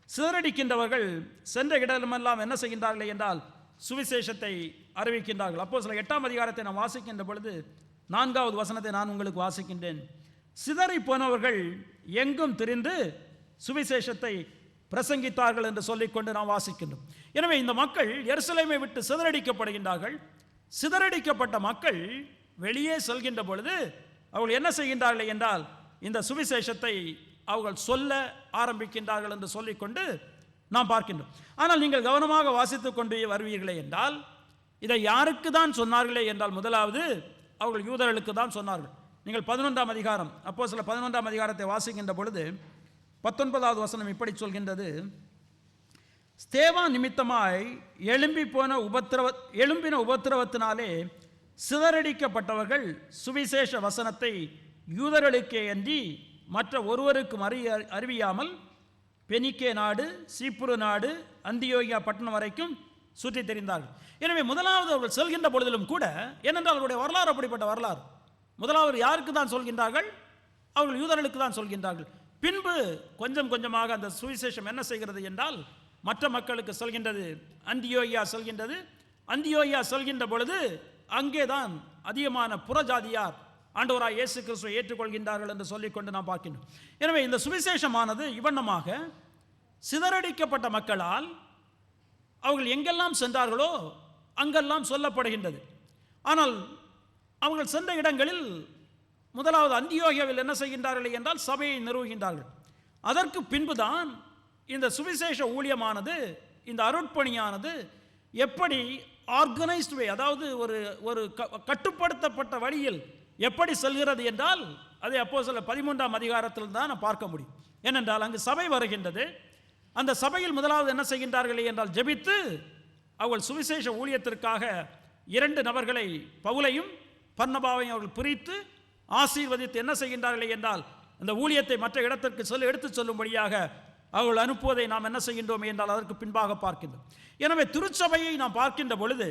சிதறடிக்கின்றவர்கள் சென்ற இடமெல்லாம் என்ன செய்கின்றார்கள் என்றால் சுவிசேஷத்தை அறிவிக்கின்றார்கள். அப்போஸ்தலர் 8ஆம் அதிகாரத்தை நாம் வாசிக்கின்ற பொழுது 4வது வசனத்தை நான் உங்களுக்கு வாசிக்கின்றேன். சிதறி போனவர்கள் எங்கும் திரிந்து சுவிசேஷத்தை பிரசங்கித்தார்கள் என்று சொல்லிக்கொண்டு நாம் வாசிக்கின்றோம். எனவே இந்த மக்கள் எருசலேமை விட்டு சிதறடிக்கப்படுகின்றார்கள். சிதறடிக்கப்பட்ட மக்கள் வெளியே செல்கின்ற பொழுது அவர்கள் என்ன செய்கின்றார்கள் என்றால், இந்த சுவிசேஷத்தை அவர்கள் சொல்ல ஆரம்பிக்கின்றார்கள் என்று சொல்லிக்கொண்டு நாம் பார்க்கின்றோம். ஆனால் நீங்கள் கவனமாக வாசித்துக் கொண்டு வருவீர்களே என்றால், இதை யாருக்கு தான் சொன்னார்களே என்றால், முதலாவது அவர்கள் யூதர்களுக்கு தான் சொன்னார்கள். நீங்கள் 11ஆம் அதிகாரம், அப்போஸ்தலர் 11ஆம் அதிகாரத்தை வாசிக்கின்ற பொழுது 19வது வசனம் இப்படி சொல்கின்றது, ஸ்தேவான் நிமித்தமாய் எழும்பின உபத்திரவத்தினாலே சிதறடிக்கப்பட்டவர்கள் சுவிசேஷ வசனத்தை யூதர்களுக்கே அன்றி மற்ற ஒருவருக்கும் அறிவியாமல் பெனிக்கே நாடு, சீப்புரு நாடு, அந்தியோகியா பட்டணம் வரைக்கும் சுற்றி தெரிந்தார்கள். எனவே முதலாவது அவர்கள் செல்கின்ற பொழுதிலும் கூட, ஏனென்றால் அவருடைய வரலாறு அப்படிப்பட்ட வரலாறு, முதலாவது யாருக்கு தான் சொல்கின்றார்கள்? அவர்கள் யூதர்களுக்கு தான் சொல்கின்றார்கள். பின்பு கொஞ்சம் கொஞ்சமாக அந்த சுவிசேஷம் என்ன செய்கிறது என்றால் மற்ற மக்களுக்கு சொல்கின்றது. அந்தியோகியா சொல்கின்றது. அந்தியோகியா சொல்கின்ற பொழுது அங்கே தான் அதிகமான புறஜாதியார் ஆண்டவராய் இயேசு கிறிஸ்துவை ஏற்றுக்கொள்கின்றார்கள் என்று சொல்லிக்கொண்டு நாம் பார்க்கின்றோம். எனவே இந்த சுவிசேஷமானது இவண்ணமாக சிதறடிக்கப்பட்ட மக்களால் அவர்கள் எங்கெல்லாம் சென்றார்களோ அங்கெல்லாம் சொல்லப்படுகின்றது. ஆனால் அவர்கள் சென்ற இடங்களில் முதலாவது அந்தியோகியாவில் என்ன செய்கின்றார்கள் என்றால் சபையை நிறுவுகின்றார்கள். அதற்கு பின்புதான் இந்த சுவிசேஷ ஊழியமானது, இந்த அருட்பணியானது எப்படி ஆர்கனைஸ்டு வே, அதாவது ஒரு கட்டுப்படுத்தப்பட்ட வழியில் எப்படி செல்கிறது என்றால் அதை அப்போஸ்தலர் 13ஆம் அதிகாரத்தில் தான் பார்க்க முடியும். ஏனென்றால் அங்கு சபை வருகின்றது. அந்த சபையில் முதலாவது என்ன செய்கின்றார்கள் என்றால், ஜெபித்து அவர்கள் சுவிசேஷ ஊழியத்திற்காக 2 நபர்களை, பவுலையும் பர்னபாவையும் அவர்கள் பிரித்து ஆசீர்வதித்து என்ன செய்கின்றார்கள் என்றால் அந்த ஊழியத்தை மற்ற இடத்திற்கு எடுத்துச் சொல்லும்படியாக அவர்கள் அனுப்புவதை நாம் என்ன செய்கின்றோம் என்றால் அதற்கு பின்பாக பார்க்கின்றோம். எனவே திருச்சபையை நாம் பார்க்கின்ற பொழுது,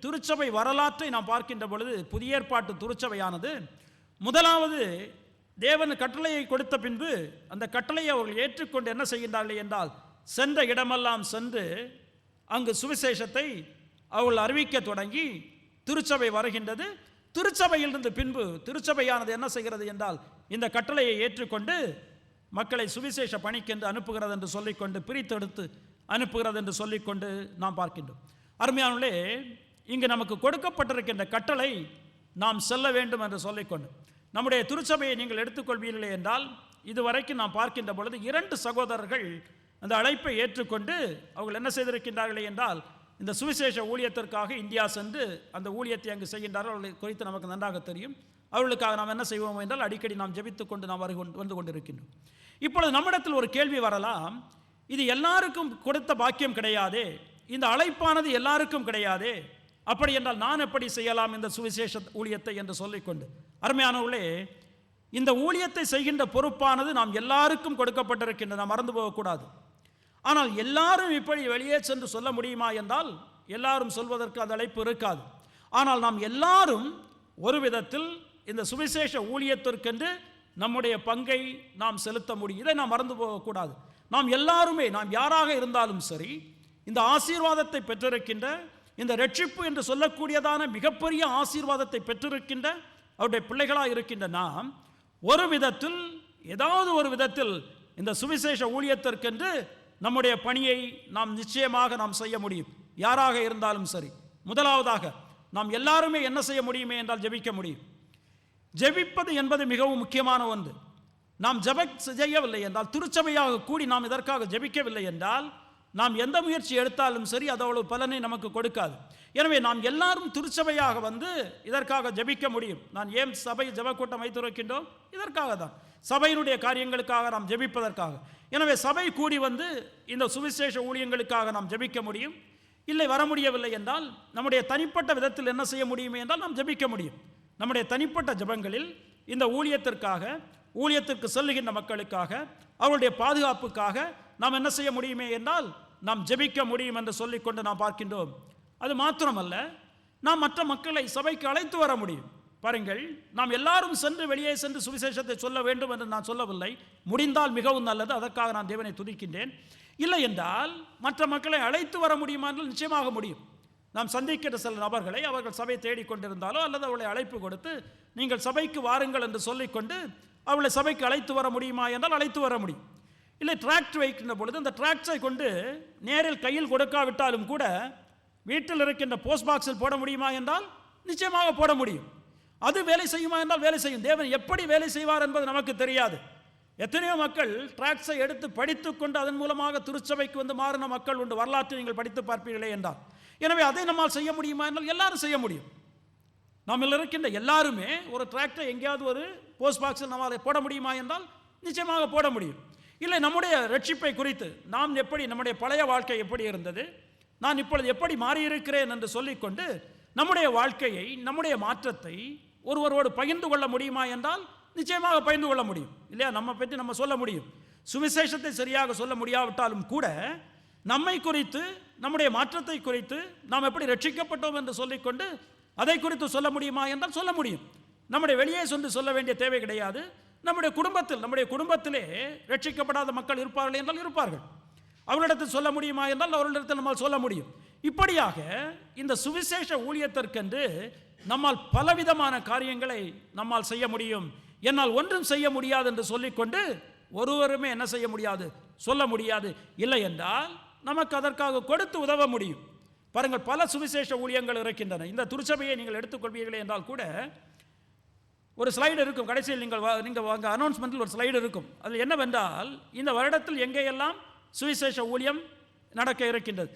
திருச்சபை வரலாற்றை நாம் பார்க்கின்ற பொழுது, புதிய ஏற்பாட்டு திருச்சபையானது முதலாவது தேவன் கட்டளையை கொடுத்த பின்பு அந்த கட்டளையை அவர்கள் ஏற்றுக்கொண்டு என்ன செய்கின்றார்கள் என்றால், சென்ற இடமெல்லாம் சென்று அங்கு சுவிசேஷத்தை அவர்கள் அறிவிக்க தொடங்கி திருச்சபை வருகின்றது. திருச்சபையிலிருந்து பின்பு திருச்சபையானது என்ன செய்கிறது என்றால், இந்த கட்டளையை ஏற்றுக்கொண்டு மக்களை சுவிசேஷ பணிக்கென்று அனுப்புகிறது என்று சொல்லிக்கொண்டு, பிரித்தெடுத்து அனுப்புகிறது என்று சொல்லிக்கொண்டு நாம் பார்க்கின்றோம். அருமையானவர்களே, இங்கு நமக்கு கொடுக்கப்பட்டிருக்கின்ற கட்டளை நாம் செல்ல வேண்டும் என்று சொல்லிக்கொண்டு, நம்முடைய திருச்சபையை நீங்கள் எடுத்துக்கொள்வீர்களே என்றால், இதுவரைக்கும் நாம் பார்க்கின்ற பொழுது 2 சகோதரர்கள் அந்த அழைப்பை ஏற்றுக்கொண்டு அவர்கள் என்ன செய்திருக்கின்றார்களே என்றால், இந்த சுவிசேஷ ஊழியத்திற்காக இந்தியா சென்று அந்த ஊழியத்தை அங்கு செய்கின்றார்கள். அவர்கள் குறித்து நமக்கு நன்றாக தெரியும். அவர்களுக்காக நாம் என்ன செய்வோம் என்றால், அடிக்கடி நாம் ஜெபித்துக் கொண்டு நாம் வந்து கொண்டிருக்கின்றோம். இப்பொழுது நம்மிடத்தில் ஒரு கேள்வி வரலாம், இது எல்லாருக்கும் கொடுத்த பாக்கியம் கிடையாதே, இந்த அழைப்பானது எல்லாருக்கும் கிடையாதே, அப்படி என்றால் நான் எப்படி செய்யலாம் இந்த சுவிசேஷ ஊழியத்தை என்று சொல்லிக்கொண்டு, அருமையானவர்களே, இந்த ஊழியத்தை செய்கின்ற பொறுப்பானது நாம் எல்லாருக்கும் கொடுக்கப்பட்டிருக்கின்றது, நாம் மறந்து போகக்கூடாது. ஆனால் எல்லாரும் இப்படி வெளியே சென்று சொல்ல முடியுமா என்றால், எல்லாரும் சொல்வதற்கு அந்த அழைப்பு இருக்காது. ஆனால் நாம் எல்லாரும் ஒரு விதத்தில் இந்த சுவிசேஷ ஊழியத்திற்கென்று நம்முடைய பங்கை நாம் செலுத்த முடியும். இதை நாம் மறந்து போகக்கூடாது. நாம் எல்லாருமே, நாம் யாராக இருந்தாலும் சரி, இந்த ஆசீர்வாதத்தை பெற்றிருக்கின்ற, இந்த ரட்சிப்பு என்று சொல்லக்கூடியதான மிகப்பெரிய ஆசீர்வாதத்தை பெற்றிருக்கின்ற அவருடைய பிள்ளைகளாக இருக்கின்ற நாம் ஒரு விதத்தில், ஏதாவது ஒரு விதத்தில் இந்த சுவிசேஷ ஊழியத்திற்கென்று நம்முடைய பணியை நாம் நிச்சயமாக நாம் செய்ய முடியும், யாராக இருந்தாலும் சரி. முதலாவதாக நாம் எல்லாருமே என்ன செய்ய முடியுமே என்றால் ஜெபிக்க முடியும். ஜெபிப்பது என்பது மிகவும் முக்கியமான ஒன்று. நாம் செய்யவில்லை என்றால், திருச்சபையாக கூடி நாம் இதற்காக ஜெபிக்கவில்லை என்றால், நாம் எந்த முயற்சி எடுத்தாலும் சரி அது அவ்வளவு பலனை நமக்கு கொடுக்காது. எனவே நாம் எல்லாரும் திருச்சபையாக வந்து இதற்காக ஜெபிக்க முடியும். நான் ஏன் சபை ஜெபக்கூட்டம் வைத்திருக்கின்றோம்? இதற்காக தான், சபையினுடைய காரியங்களுக்காக நாம் ஜெபிப்பதற்காக. எனவே சபை கூடி வந்து இந்த சுவிசேஷ ஊழியங்களுக்காக நாம் ஜெபிக்க முடியும். இல்லை, வர முடியவில்லை என்றால் நம்முடைய தனிப்பட்ட விதத்தில் என்ன செய்ய முடியுமே என்றால் நாம் ஜெபிக்க முடியும். நம்முடைய தனிப்பட்ட ஜெபங்களில் இந்த ஊழியத்திற்காக, ஊழியத்திற்கு செல்லுகின்ற மக்களுக்காக, அவருடைய பாதுகாப்புக்காக நாம் என்ன செய்ய முடியுமே என்றால் நாம் ஜெபிக்க முடியும் என்று சொல்லிக்கொண்டு நாம் பார்க்கின்றோம். அது மாத்திரமல்ல, நாம் மற்ற மக்களை சபைக்கு அழைத்து வர முடியும். பாருங்கள், நாம் எல்லாரும் சென்று வெளியே சென்று சுவிசேஷத்தை சொல்ல வேண்டும் என்று நான் சொல்லவில்லை. முடிந்தால் மிகவும் நல்லது, அதற்காக நான் தேவனை துதிக்கின்றேன். இல்லை என்றால் மற்ற மக்களை அழைத்து வர முடியுமா என்றால் நிச்சயமாக முடியும். நாம் சந்திக்கிற சில நபர்களை அவர்கள் சபை தேடிக்கொண்டிருந்தாலோ அல்லது அவளை அழைப்பு கொடுத்து நீங்கள் சபைக்கு வாருங்கள் என்று சொல்லிக்கொண்டு அவளை சபைக்கு அழைத்து வர முடியுமா என்றால் அழைத்து வர முடியும். இல்லை, டிராக்ட் வைக்கின்ற பொழுது அந்த டிராக்டை கொண்டு நேரில் கையில் கொடுக்காவிட்டாலும் கூட வீட்டில் இருக்கின்ற போஸ்ட் பாக்ஸில் போட முடியுமா என்றால் நிச்சயமாக போட முடியும். அது வேலை செய்யுமா என்றால் வேலை செய்யும். தேவன் எப்படி வேலை செய்வார் என்பது நமக்கு தெரியாது. எத்தனையோ மக்கள் டிராக்ட்ஸை எடுத்து படித்துக்கொண்டு அதன் மூலமாக திருச்சபைக்கு வந்து மாறின மக்கள் உண்டு. வரலாற்றை நீங்கள் படித்து பார்ப்பீர்களே என்றால். எனவே அதை நம்மால் செய்ய முடியுமா என்றால் எல்லாரும் செய்ய முடியும். நம்ம இருக்கின்ற எல்லாருமே ஒரு டிராக்டரை எங்கேயாவது ஒரு போஸ்ட் பாக்ஸில் நம்மால் போட முடியுமா என்றால் நிச்சயமாக போட முடியும். இல்லை, நம்முடைய ரட்சிப்பை குறித்து நாம் எப்படி, நம்முடைய பழைய வாழ்க்கை எப்படி இருந்தது, நான் இப்பொழுது எப்படி மாறியிருக்கிறேன் என்று சொல்லிக்கொண்டு நம்முடைய வாழ்க்கையை, நம்முடைய மாற்றத்தை ஒருவரோடு பகிர்ந்து கொள்ள முடியுமா என்றால் நிச்சயமாக பகிர்ந்து கொள்ள முடியும். இல்லையா? நம்ம பற்றி நம்ம சொல்ல முடியும். சுவிசேஷத்தை சரியாக சொல்ல முடியாவிட்டாலும் கூட நம்மை குறித்து, நம்முடைய மாற்றத்தை குறித்து, நாம் எப்படி ரட்சிக்கப்பட்டோம் என்று சொல்லிக்கொண்டு அதை குறித்து சொல்ல முடியுமா என்றால் சொல்ல முடியும். நம்முடைய வெளியே சென்று சொல்ல வேண்டிய தேவை கிடையாது. நம்முடைய குடும்பத்திலே ரட்சிக்கப்படாத மக்கள் இருப்பார்கள் என்றால் இருப்பார்கள். அவர்களிடத்தில் சொல்ல முடியுமா என்றால் அவர்களிடத்தில் நம்மால் சொல்ல முடியும். இப்படியாக இந்த சுவிசேஷ ஊழியத்திற்கென்று நம்மால் பலவிதமான காரியங்களை நம்மால் செய்ய முடியும். என்னால் ஒன்றும் செய்ய முடியாது என்று சொல்லிக்கொண்டு ஒருவருமே என்ன செய்ய முடியாது, சொல்ல முடியாது. இல்லை என்றால் நமக்கு அதற்காக கொடுத்து உதவ முடியும். பாருங்கள், பல சுவிசேஷ ஊழியங்கள் இருக்கின்றன. இந்த திருச்சபையை நீங்கள் எடுத்துக்கொள்வீர்களே என்றால் கூட ஒரு ஸ்லைடு இருக்கும். கடைசியில் நீங்கள் அனௌன்ஸ்மெண்ட்டில் ஒரு ஸ்லைடு இருக்கும். அது என்னவென்றால், இந்த வருடத்தில் எங்கேயெல்லாம் சுவிசேஷ ஊழியம் நடக்க இருக்கின்றது.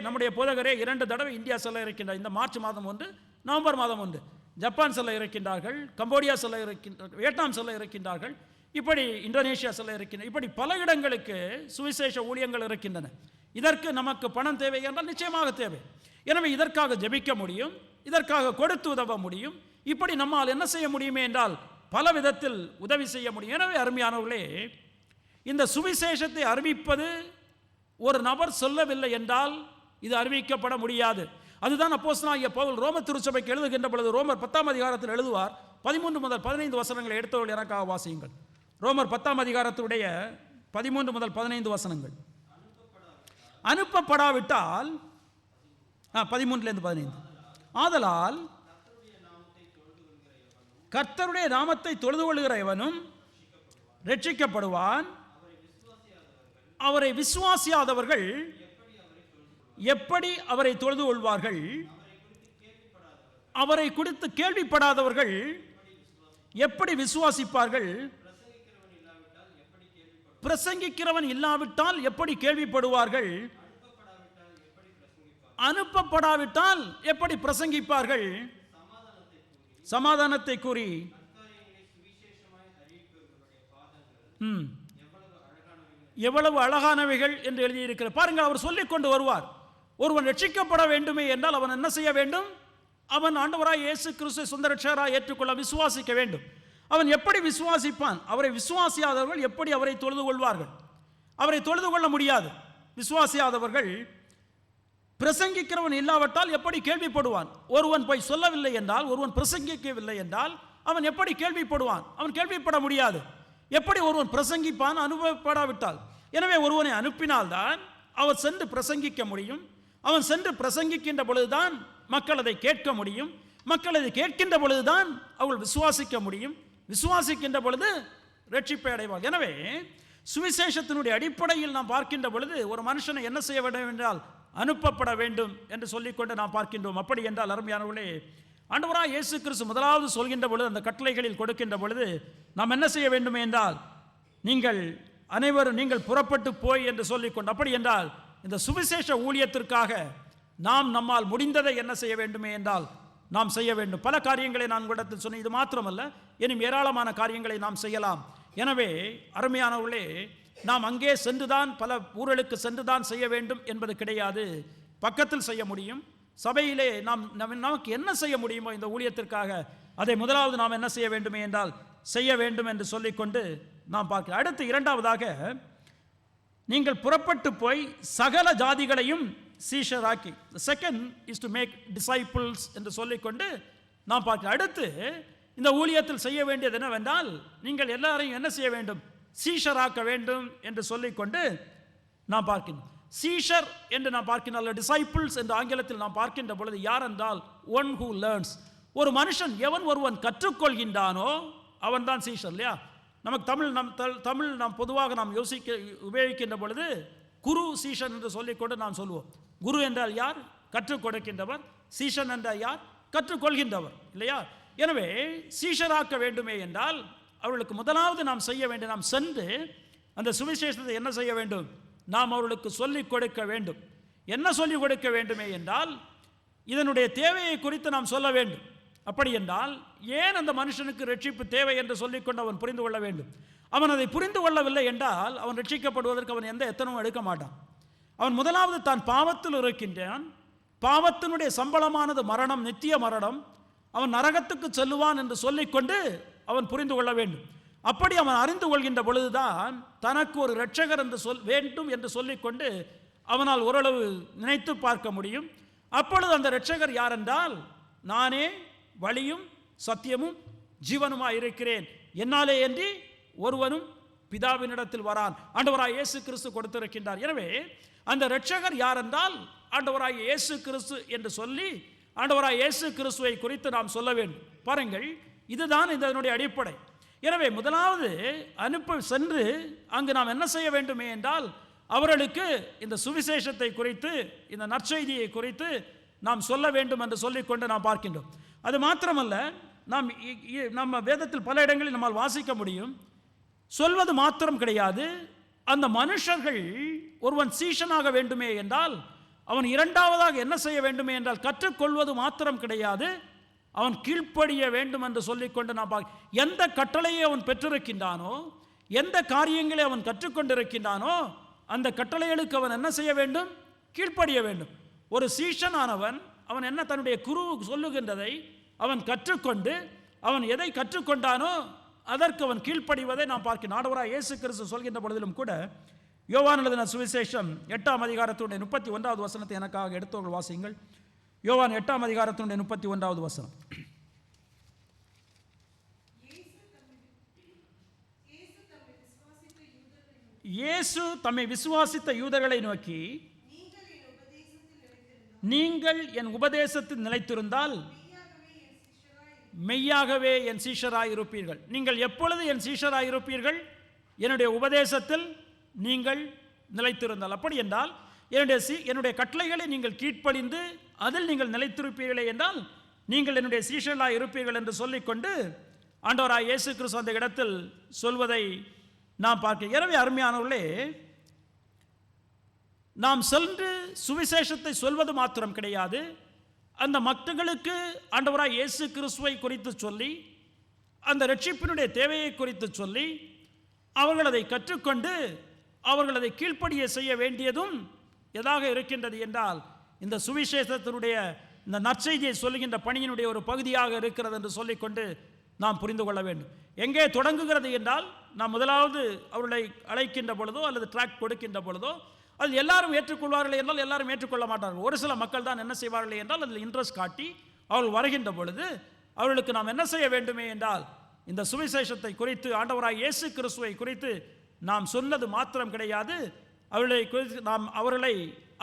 நம்முடைய போதகரே 2 தடவை இந்தியா செல்ல இருக்கின்றார். இந்த மார்ச் மாதம் ஒன்று, நவம்பர் மாதம் ஒன்று. ஜப்பான் செல்ல இருக்கின்றார்கள், கம்போடியா செல்ல இருக்கின்றார்கள், வியட்நாம் செல்ல இருக்கின்றார்கள், இப்படி இந்தோனேஷியா செல்ல இருக்கின்றன. இப்படி பல இடங்களுக்கு சுவிசேஷ ஊழியங்கள் இருக்கின்றன. இதற்கு நமக்கு பணம் தேவை என்றால் நிச்சயமாக தேவை. எனவே இதற்காக ஜெபிக்க முடியும், இதற்காக கொடுத்து உதவ முடியும். இப்படி நம்மால் என்ன செய்ய முடியுமே என்றால் பல விதத்தில் உதவி செய்ய முடியும். எனவே அருமையானவர்களே, இந்த சுவிசேஷத்தை அறிவிப்பது ஒரு நபர் சொல்லவில்லை என்றால் இது அறிவிக்கப்பட முடியாது. அதுதான் அப்போஸ்தலனாகிய பவுல் ரோமர் திருச்சபைக்கு எழுதுகின்ற பொழுது ரோமர் 10ஆம் அதிகாரத்தில் எழுதுவார். 13 முதல் 15 வசனங்களை எடுத்தவர்கள் எனக்காக வாசியுங்கள். ரோமர் 10ஆம் அதிகாரத்துடைய 13 முதல் 15 வசனங்கள். அனுப்பப்படாவிட்டால் 13லேருந்து 15. ஆதலால் கர்த்தருடைய நாமத்தை தொழுது கொள்கிற எவனும் ரட்சிக்கப்படுவான். அவரை விசுவாசியாதவர்கள் எப்படி அவரை தொழுது கொள்வார்கள்? அவரை குறித்து கேள்விப்படாதவர்கள் எப்படி விசுவாசிப்பார்கள்? பிரசங்கிக்கிறவன் இல்லாவிட்டால் எப்படி கேள்விப்படுவார்கள்? அனுப்பப்படாவிட்டால் எப்படி பிரசங்கிப்பார்கள்? சமாதானத்தை கூறி எவ்வளவு அழகானவைகள் என்று எழுதியிருக்கிற பாருங்கள். அவர் சொல்லிக் கொண்டு வருவார். ஒருவன் ரட்சிக்கப்பட வேண்டுமே என்றால் அவன் என்ன செய்ய வேண்டும்? அவன் ஆண்டவராய் இயேசு கிறிஸ்துவை சொந்த ரட்சகராய் ஏற்றுக்கொள்ள விசுவாசிக்க வேண்டும். அவன் எப்படி விசுவாசிப்பான்? அவரை விசுவாசியாதவர்கள் எப்படி அவரை தொழுது கொள்வார்கள்? அவரை தொழுது கொள்ள முடியாது. விசுவாசியாதவர்கள் பிரசங்கிக்கிறவன் இல்லாவிட்டால் எப்படி கேள்விப்படுவான்? ஒருவன் போய் சொல்லவில்லை என்றால், ஒருவன் பிரசங்கிக்கவில்லை என்றால் அவன் எப்படி கேள்விப்படுவான்? அவன் கேள்விப்பட முடியாது. எப்படி ஒருவன் பிரசங்கிப்பான்? அனுப்பப்படாவிட்டால். எனவே ஒருவனை அனுப்பினால்தான் அவர் சென்று பிரசங்கிக்க முடியும். அவன் சென்று பிரசங்கிக்கின்ற பொழுதுதான் மக்கள் அதை கேட்க முடியும். மக்கள் அதை கேட்கின்ற பொழுதுதான் அவர்கள் விசுவாசிக்க முடியும். விசுவாசிக்கின்ற பொழுது ரட்சிப்பை அடைவார்கள். எனவே சுவிசேஷத்தினுடைய அடிப்படையில் நாம் பார்க்கின்ற பொழுது ஒரு மனுஷனை என்ன செய்ய வேண்டும் என்றால் அனுப்பப்பட வேண்டும் என்று சொல்லிக்கொண்டு நாம் பார்க்கின்றோம். அப்படி என்றால் அருமையானவர்களே, ஆண்டவராய் இயேசு கிறிஸ்து முதலாவது சொல்கின்ற பொழுது, அந்த கட்டளைகளில் கொடுக்கின்ற பொழுது நாம் என்ன செய்ய வேண்டும் என்றால், நீங்கள் அனைவரும் நீங்கள் புறப்பட்டு போய் என்று சொல்லிக்கொண்டு, அப்படி என்றால் இந்த சுவிசேஷ ஊழியத்திற்காக நாம் நம்மால் முடிந்ததை என்ன செய்ய வேண்டுமே என்றால் நாம் செய்ய வேண்டும். பல காரியங்களை நான் உங்களிடத்தில் சொன்னேன். இது மாத்திரமல்ல, இன்னும் ஏராளமான காரியங்களை நாம் செய்யலாம். எனவே அருமையானவர்களே, நாம் அங்கே சென்றுதான் பல ஊர்களுக்கு சென்றுதான் செய்ய வேண்டும் என்பது கிடையாது. பக்கத்தில் செய்ய முடியும். சபையிலே நமக்கு என்ன செய்ய முடியுமோ இந்த ஊழியத்திற்காக அதை முதலாவது நாம் என்ன செய்ய வேண்டுமே என்றால் செய்ய வேண்டும் என்று சொல்லிக்கொண்டு நாம் பார்க்கலாம். அடுத்து இரண்டாவதாக, நீங்கள் புறப்பட்டு போய் சகல ஜாதிகளையும் சீஷராக்கி, second is to make disciples என்று சொல்லிக்கொண்டு நாம் பார்க்கலாம். அடுத்து இந்த ஊழியத்தில் செய்ய வேண்டியது என்னவென்றால், நீங்கள் எல்லாரையும் என்ன செய்ய வேண்டும்? சீஷராக்க வேண்டும் என்று சொல்லிக்கொண்டு நாம் பார்க்கின்றோம். சீஷர் என்று நாம் பார்க்கின்ற டிசைபிள்ஸ் என்று ஆங்கிலத்தில் நாம் பார்க்கின்ற பொழுது யார் என்றால் ஒன் ஹூ லேர்ன்ஸ். ஒரு மனுஷன் எவன் ஒருவன் கற்றுக்கொள்கின்றானோ அவன் தான் சீஷர், இல்லையா? நமக்கு தமிழ் நாம் பொதுவாக நாம் உபயோகிக்கின்ற பொழுது குரு சீஷன் என்று சொல்லிக்கொண்டு நாம் சொல்லுவோம். குரு என்றால் யார்? கற்றுக் கொடுக்கின்றவர். சீஷன் என்றால் யார்? கற்றுக்கொள்கின்றவர், இல்லையா? எனவே சீஷராக்க வேண்டுமே என்றால் அவர்களுக்கு முதலாவது நாம் செய்ய வேண்டும், நாம் சென்று அந்த சுவிசேஷத்தை என்ன செய்ய வேண்டும்? நாம் அவர்களுக்கு சொல்லிக் கொடுக்க வேண்டும். என்ன சொல்லிக் கொடுக்க வேண்டுமே என்றால் இதனுடைய தேவையை குறித்து நாம் சொல்ல வேண்டும். அப்படி என்றால் ஏன் அந்த மனுஷனுக்கு ரட்சிப்பு தேவை என்று சொல்லிக்கொண்டு அவன் புரிந்து கொள்ள வேண்டும். அவன் அதை புரிந்து கொள்ளவில்லை என்றால் அவன் ரட்சிக்கப்படுவதற்கு அவன் எந்த எத்தனமும் எடுக்க மாட்டான். அவன் முதலாவது தான் பாவத்தில் இருக்கின்றான். பாவத்தினுடைய சம்பளமானது மரணம், நித்திய மரணம். அவன் நரகத்துக்கு செல்லுவான் என்று சொல்லிக்கொண்டு அவன் புரிந்து கொள்ள வேண்டும். அப்படி அவன் அறிந்து கொள்கின்ற பொழுதுதான் தனக்கு ஒரு இரட்சகர் என்று வேண்டும் என்று சொல்லிக்கொண்டு அவனால் ஓரளவு நினைத்து பார்க்க முடியும். அப்பொழுது அந்த இரட்சகர் யார் என்றால், நானே வழியும் சத்தியமும் ஜீவனுமாய் இருக்கிறேன், என்னாலே அன்றி ஒருவனும் பிதாவினிடத்தில் வரான். ஆண்டவராய் இயேசு கிறிஸ்து கொடுத்திருக்கின்றார். எனவே அந்த இரட்சகர் யார் என்றால் ஆண்டவராய் இயேசு கிறிஸ்து என்று சொல்லி ஆண்டவராய் இயேசு கிறிஸ்துவை குறித்து நாம் சொல்ல வேண்டும். பாருங்கள், இதுதான் இதனுடைய அடிப்படை. எனவே முதலாவது சென்று அங்கு நாம் என்ன செய்ய வேண்டுமே என்றால் அவர்களுக்கு இந்த சுவிசேஷத்தை குறித்து, இந்த நற்செய்தியை குறித்து நாம் சொல்ல வேண்டும் என்று சொல்லிக்கொண்டு நாம் பார்க்கின்றோம். அது மாத்திரமல்ல, நம்ம வேதத்தில் பல இடங்களில் நம்மால் வாசிக்க முடியும். சொல்வது மாத்திரம் கிடையாது, அந்த மனுஷர்கள் ஒருவன் சீஷனாக வேண்டுமே என்றால் அவன் இரண்டாவதாக என்ன செய்ய வேண்டுமே என்றால் கற்றுக்கொள்வது மாத்திரம் கிடையாது, அவன் கீழ்ப்படிய வேண்டும் என்று சொல்லிக்கொண்டு நாம் எந்த கட்டளையை அவன் பெற்றிருக்கின்றானோ, எந்த காரியங்களை அவன் கற்றுக்கொண்டிருக்கின்றானோ அந்த கட்டளைகளுக்கு அவன் என்ன செய்ய வேண்டும்? கீழ்ப்படிய வேண்டும். ஒரு சீஷனானவன் அவன் என்ன தன்னுடைய குரு சொல்லுகின்றதை அவன் கற்றுக்கொண்டு அவன் எதை கற்றுக்கொண்டானோ அதற்கு அவன் கீழ்ப்படிவதை நாம் பார்க்கிறோம். ஆண்டவராய் இயேசு கிறிஸ்து சொல்கின்ற பொழுதிலும் கூட, யோவான் எழுதின சுவிசேஷம் 8ஆம் அதிகாரத்தினுடைய 31வது வசனத்தை எனக்காக எடுத்தவர்கள் வாசியுங்கள். யோவான் 8ஆம் அதிகாரத்தினுடைய 31வது வசனம். இயேசு தம்மை விசுவாசித்த யூதர்களை நோக்கி, நீங்கள் என் உபதேசத்தில் நிலைத்திருந்தால் மெய்யாகவே என் சீஷராய் இருப்பீர்கள். நீங்கள் எப்பொழுது என் சீஷராய் இருப்பீர்கள்? என்னுடைய உபதேசத்தில் நீங்கள் நிலைத்திருந்தால். அப்படி என்றால் என்னுடைய கட்டளைகளை நீங்கள் கீழ்ப்படிந்து அதில் நீங்கள் நிலைத்திருப்பீர்களே என்றால் நீங்கள் என்னுடைய சீஷராய் இருப்பீர்கள் என்று சொல்லிக்கொண்டு ஆண்டவராய் இயேசு கிறிஸ்து அந்த இடத்தில் சொல்வதை நாம் பார்க்கிறோம். எனவே அருமையானவர்களே, நாம் சென்று சுவிசேஷத்தை சொல்வது மாத்திரம் கிடையாது, அந்த மக்களுக்கு ஆண்டவராய் இயேசு கிறிஸ்துவை குறித்து சொல்லி, அந்த ரட்சிப்பினுடைய தேவையை குறித்து சொல்லி, அவர்கள் அதை கற்றுக்கொண்டு அவர்கள் அதை கீழ்ப்படிய செய்ய வேண்டியதும் எதாக இருக்கின்றது என்றால், இந்த சுவிசேஷத்தினுடைய இந்த நற்செய்தியை சொல்லுகின்ற பணியினுடைய ஒரு பகுதியாக இருக்கிறது என்று சொல்லிக்கொண்டு நாம் புரிந்து கொள்ள வேண்டும். எங்கே தொடங்குகிறது என்றால், நாம் முதலாவது அவர்களை அழைக்கின்ற பொழுதோ அல்லது ட்ராக் கொடுக்கின்ற பொழுதோ அதில் எல்லாரும் ஏற்றுக்கொள்வார்கள் என்றால் எல்லாரும் ஏற்றுக்கொள்ள மாட்டார்கள். ஒரு சில மக்கள் தான் என்ன செய்வார்கள் என்றால் அதில் இன்ட்ரெஸ்ட் காட்டி அவர்கள் வருகின்ற பொழுது அவர்களுக்கு நாம் என்ன செய்ய வேண்டுமே என்றால், இந்த சுவிசேஷத்தை குறித்து ஆண்டவராய் இயேசு கிறிஸ்துவை குறித்து நாம் சொன்னது மாத்திரம் கிடையாது, அவர்களை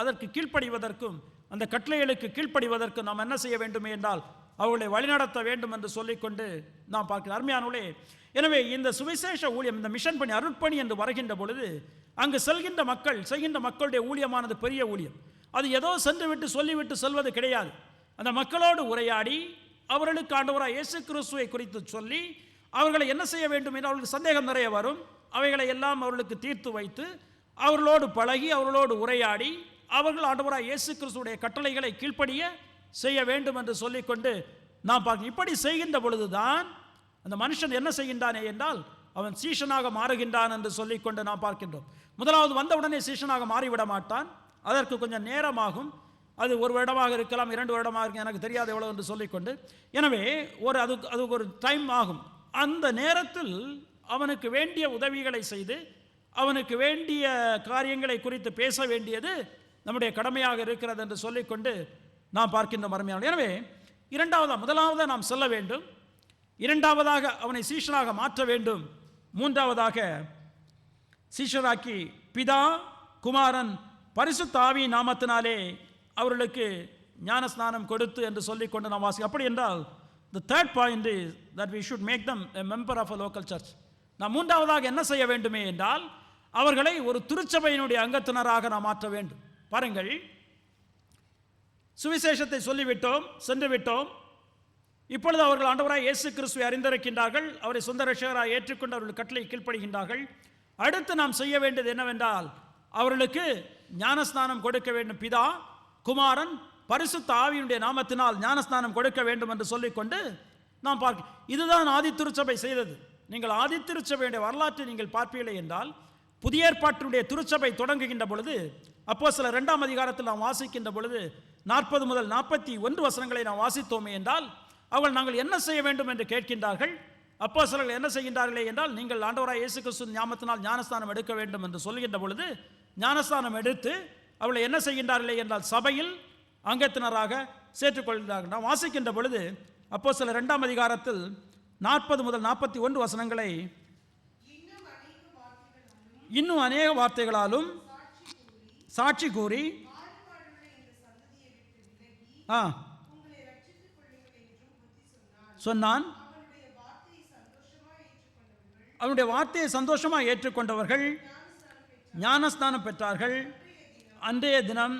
அதற்கு கீழ்ப்படிவதற்கும் அந்த கட்டளைகளுக்கு கீழ்ப்படிவதற்கும் நாம் என்ன செய்ய வேண்டுமே என்றால் அவர்களை வழிநடத்த வேண்டும் என்று சொல்லிக்கொண்டு நாம் பார்க்கிறோம். அருமையானவர்களே, எனவே இந்த சுவிசேஷ ஊழியம், இந்த மிஷன் பணி, அருட்பணி என்று வருகின்ற பொழுது அங்கு செல்கின்ற மக்கள் செய்கின்ற மக்களுடைய ஊழியமானது பெரிய ஊழியம். அது ஏதோ சென்று விட்டு சொல்லிவிட்டு செல்வது கிடையாது. அந்த மக்களோடு உரையாடி அவர்களுக்கு ஆண்டவராய் இயேசு கிறிஸ்துவை குறித்து சொல்லி அவர்களை என்ன செய்ய வேண்டும் என்று அவர்களுக்கு சந்தேகம் நிறைய வரும். அவைகளை எல்லாம் அவர்களுக்கு தீர்த்து வைத்து அவர்களோடு பழகி அவர்களோடு உரையாடி அவர்கள் ஆண்டவராய் இயேசு கிறிஸ்துடைய கட்டளைகளை கீழ்ப்படிய செய்ய வேண்டும் என்று சொல்லிக்கொண்டு நாம் பார்க்கிறோம். இப்படி செய்கின்ற பொழுதுதான் அந்த மனுஷன் என்ன செய்கின்றானே என்றால் அவன் சீஷனாக மாறுகின்றான் என்று சொல்லிக்கொண்டு நாம் பார்க்கின்றோம். முதலாவது வந்தவுடனே சீஷனாக மாறிவிட மாட்டான், அதற்கு கொஞ்சம் நேரமாகும். அது 1 வருடமாக இருக்கலாம், 2 வருடமாக இருக்கலாம், எனக்கு தெரியாது எவ்வளோ என்று சொல்லிக்கொண்டு. எனவே அதுக்கு ஒரு டைம் ஆகும். அந்த நேரத்தில் அவனுக்கு வேண்டிய உதவிகளை செய்து அவனுக்கு வேண்டிய காரியங்களை குறித்து பேச வேண்டியது நம்முடைய கடமையாக இருக்கிறது என்று சொல்லிக்கொண்டு நாம் பார்க்கின்ற மறுமையான. எனவே முதலாவதாக நாம் செல்ல வேண்டும், இரண்டாவதாக அவனை சீஷனாக மாற்ற வேண்டும், மூன்றாவதாக சீஷராக்கி பிதா, குமாரன், பரிசுத்த ஆவி நாமத்தினாலே அவர்களுக்கு ஞானஸ்நானம் கொடுத்து என்று சொல்லிக்கொண்டு நாம் வாசி. அப்படி என்றால் the third point is that we should make them a member of a local church. நாம் மூன்றாவதாக என்ன செய்ய வேண்டுமே என்றால் அவர்களை ஒரு திருச்சபையினுடைய அங்கத்தினராக நாம் மாற்ற வேண்டும். பாருங்கள், சுவிசேஷத்தை சொல்லிவிட்டோம், சென்று விட்டோம். இப்பொழுது அவர்கள் ஆண்டவராய் இயேசு கிறிஸ்துவை அறிந்திருக்கின்றார்கள், அவரை சொந்த ரட்சகராக ஏற்றுக்கொண்டு அவர்கள் கட்டளை கீழ்ப்படுகின்றார்கள். அடுத்து நாம் செய்ய வேண்டியது என்னவென்றால் அவர்களுக்கு ஞானஸ்நானம் கொடுக்க வேண்டும். பிதா, குமாரன், பரிசுத்த ஆவியினுடைய நாமத்தினால் ஞானஸ்நானம் கொடுக்க வேண்டும் என்று சொல்லிக்கொண்டு நாம் பார்க்க. இதுதான் ஆதி திருச்சபை செய்தது. நீங்கள் ஆதி திருச்சபையுடைய வரலாற்றை நீங்கள் பார்ப்பீர்களே என்றால், புதிய ஏற்பாட்டினுடைய திருச்சபை தொடங்குகின்ற பொழுது அப்போஸ்தலர் 2ஆம் அதிகாரத்தில் நாம் வாசிக்கின்ற பொழுது 40 முதல் 41 வசனங்களை நாம் வாசித்தோமே என்றால் அவர்கள் நாங்கள் என்ன செய்ய வேண்டும் என்று கேட்கின்றார்கள். அப்போஸ்தலர்கள் என்ன செய்கின்றார்களே என்றால், நீங்கள் ஆண்டவராய் இயேசு கிறிஸ்து நாமத்தினால் ஞானஸ்தானம் எடுக்க வேண்டும் என்று சொல்கின்ற பொழுது ஞானஸ்தானம் எடுத்து அவளை என்ன செய்கின்றார்களே என்றால் சபையில் அங்கத்தினராக சேர்த்துக்கொள்கிறார்கள். நாம் வாசிக்கின்ற பொழுது அப்போஸ்தலர் 2ஆம் அதிகாரத்தில் 40 முதல் 41 வசனங்களை இன்னும் அநேக வார்த்தைகளாலும் சாட்சி கூறி சொன்னான். அவனுடைய வார்த்தையை சந்தோஷமாக ஏற்றுக்கொண்டவர்கள் ஞானஸ்நானம் பெற்றார்கள். அன்றைய தினம்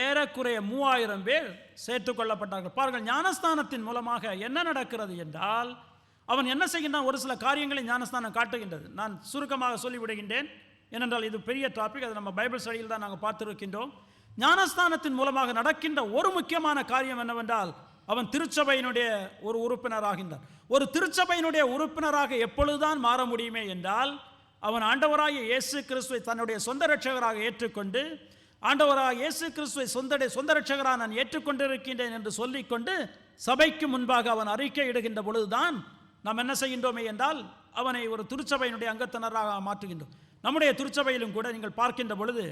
ஏறக்குறைய 3000 பேர் சேர்த்துக் கொள்ளப்பட்டார்கள். பாருங்கள், ஞானஸ்தானத்தின் மூலமாக என்ன நடக்கிறது என்றால் அவன் என்ன செய்கின்றான், ஒரு சில காரியங்களை ஞானஸ்தானம் காட்டுகின்றது. நான் சுருக்கமாக சொல்லிவிடுகின்றேன், ஏனென்றால் இது பெரிய டாபிக், அது நம்ம பைபிள் ஸ்டடியில் தான் நாங்கள் பார்த்துருக்கின்றோம். ஞானஸ்தானத்தின் மூலமாக நடக்கின்ற ஒரு முக்கியமான காரியம் என்னவென்றால் அவன் திருச்சபையினுடைய ஒரு உறுப்பினராகின்றான். ஒரு திருச்சபையினுடைய உறுப்பினராக எப்பொழுதுதான் மாற முடியுமே என்றால் அவன் ஆண்டவராகிய இயேசு கிறிஸ்துவை தன்னுடைய சொந்த இரட்சகராக ஏற்றுக்கொண்டு, ஆண்டவராக இயேசு கிறிஸ்துவை சொந்த இரட்சகராக நான் ஏற்றுக்கொண்டிருக்கின்றேன் என்று சொல்லிக்கொண்டு சபைக்கு முன்பாக அவன் அறிக்கை இடுகின்ற பொழுதுதான் நாம் என்ன செய்கின்றோமே என்றால் அவனை ஒரு திருச்சபையினுடைய அங்கத்தினராக மாற்றுகின்றோம். நம்முடைய திருச்சபையிலும் கூட நீங்கள் பார்க்கின்ற பொழுது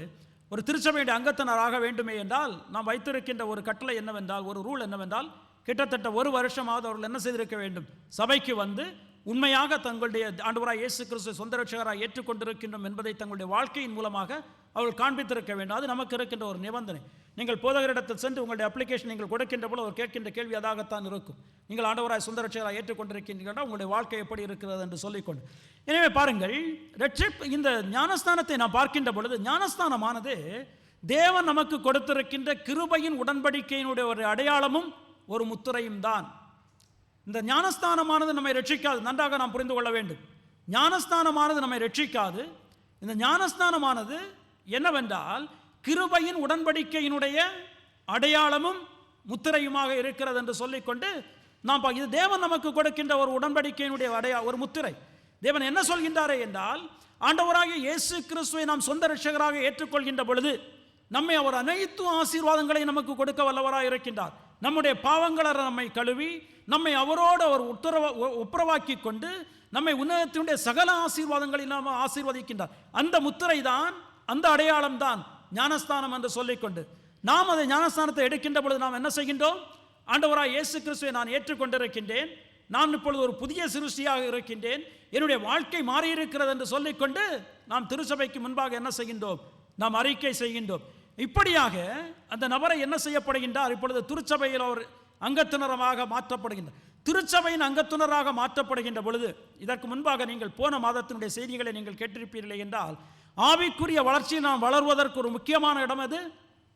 ஒரு திருச்சபையுடைய அங்கத்தினராக வேண்டுமே என்றால் நாம் வைத்திருக்கின்ற ஒரு கட்டளை என்னவென்றால், ஒரு ரூல் என்னவென்றால், கிட்டத்தட்ட ஒரு வருஷமாவது அவர்கள் என்ன செய்திருக்க வேண்டும், சபைக்கு வந்து உண்மையாக தங்களுடைய ஆண்டவராய் இயேசு கிறிஸ்துவை சொந்த ரட்சகராக ஏற்றுக்கொண்டிருக்கின்றோம் என்பதை தங்களுடைய வாழ்க்கையின் மூலமாக அவர்கள் காண்பித்திருக்க வேண்டும். அது நமக்கு இருக்கின்ற ஒரு நிபந்தனை. நீங்கள் போதகரிடத்தில் சென்று உங்களுடைய அப்ளிகேஷன் நீங்கள் கொடுக்கின்ற போது அவர் கேட்கின்ற கேள்வி அதாகத்தான் இருக்கும். நீங்கள் ஆண்டவராய் சொந்த ரட்சகராக ஏற்றுக்கொண்டிருக்கின்றீர்கள், உங்களுடைய வாழ்க்கை எப்படி இருக்கிறது என்று சொல்லிக்கொண்டு. எனவே பாருங்கள், இந்த ஞானஸ்தானத்தை நாம் பார்க்கின்ற பொழுது ஞானஸ்தானமானது தேவன் நமக்கு கொடுத்திருக்கின்ற கிருபையின் உடன்படிக்கையினுடைய ஒரு அடையாளமும் ஒரு முத்திரையும் தான். இந்த ஞானஸ்தானமானது நம்மை ரட்சிக்காது. நன்றாக நாம் புரிந்து கொள்ள வேண்டும். ஞானஸ்தானமானது நம்மை ரட்சிக்காது. இந்த ஞானஸ்தானமானது என்னவென்றால் கிருபையின் உடன்படிக்கையினுடைய அடையாளமும் முத்திரையுமாக இருக்கிறது என்று சொல்லிக்கொண்டு நாம் இது தேவன் நமக்கு கொடுக்கின்ற ஒரு உடன்படிக்கையினுடைய ஒரு முத்திரை. தேவன் என்ன சொல்கின்றாரே என்றால், ஆண்டவராகிய இயேசு கிறிஸ்துவை நாம் சொந்த ரட்சகராக ஏற்றுக்கொள்கின்ற பொழுது நம்மை அவர் அனைத்து ஆசீர்வாதங்களை நமக்கு கொடுக்க வல்லவராக இருக்கின்றார். நம்முடைய பாவங்களை நம்மை கழுவி நம்மை அவரோடு அவர் ஒப்புரவாக்கி கொண்டு நம்மை உன்னதத்தினுடைய சகல ஆசீர்வாதங்களை நாம் ஆசீர்வதிக்கின்றார். அந்த முத்திரை தான், அந்த அடையாளம் தான் ஞானஸ்தானம் என்று சொல்லிக்கொண்டு நாம் அதை ஞானஸ்தானத்தை எடுக்கின்ற பொழுது நாம் என்ன செய்கின்றோம், ஆண்டவராய் இயேசு கிறிஸ்துவை நான் ஏற்றுக்கொண்டிருக்கின்றேன், நான் இப்பொழுது ஒரு புதிய சிருஷ்டியாக இருக்கின்றேன், என்னுடைய வாழ்க்கை மாறியிருக்கிறது என்று சொல்லிக்கொண்டு நாம் திருச்சபைக்கு முன்பாக என்ன செய்கின்றோம், நாம் அறிக்கை செய்கின்றோம். இப்படியாக அந்த நபரை என்ன செய்யப்படுகின்றார், இப்பொழுது திருச்சபையில் அவர் அங்கத்தினராக மாற்றப்படுகின்றார். திருச்சபையின் அங்கத்தினராக மாற்றப்படுகின்ற பொழுது, இதற்கு முன்பாக நீங்கள் போன மாதத்தினுடைய செய்திகளை நீங்கள் கேட்டிருப்பீர்களே என்றால், ஆவிக்குரிய வளர்ச்சியை நாம் வளர்வதற்கு ஒரு முக்கியமான இடம் அது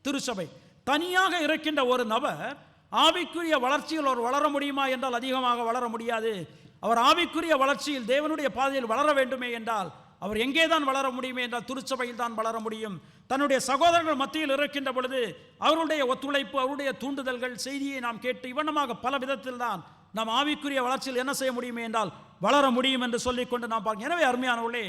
திருச்சபை. தனியாக இருக்கின்ற ஒரு நபர் ஆவிக்குரிய வளர்ச்சியில் அவர் வளர முடியுமா என்றால் அதிகமாக வளர முடியாது. அவர் ஆவிக்குரிய வளர்ச்சியில் தேவனுடைய பாதையில் வளர வேண்டுமே என்றால் அவர் எங்கே தான் வளர முடியுமே என்றால் திருச்சபையில் தான் வளர முடியும். தன்னுடைய சகோதரர்கள் மத்தியில் இருக்கின்ற பொழுது அவருடைய ஒத்துழைப்பு, அவருடைய தூண்டுதல்கள், செய்தியை நாம் கேட்டு இவனமாக பல விதத்தில் தான் நாம் ஆவிக்குரிய வளர்ச்சியில் என்ன செய்ய முடியுமே என்றால் வளர முடியும் என்று சொல்லிக்கொண்டு நாம் பார்க்கிறோம். எனவே அருமையானவர்களே,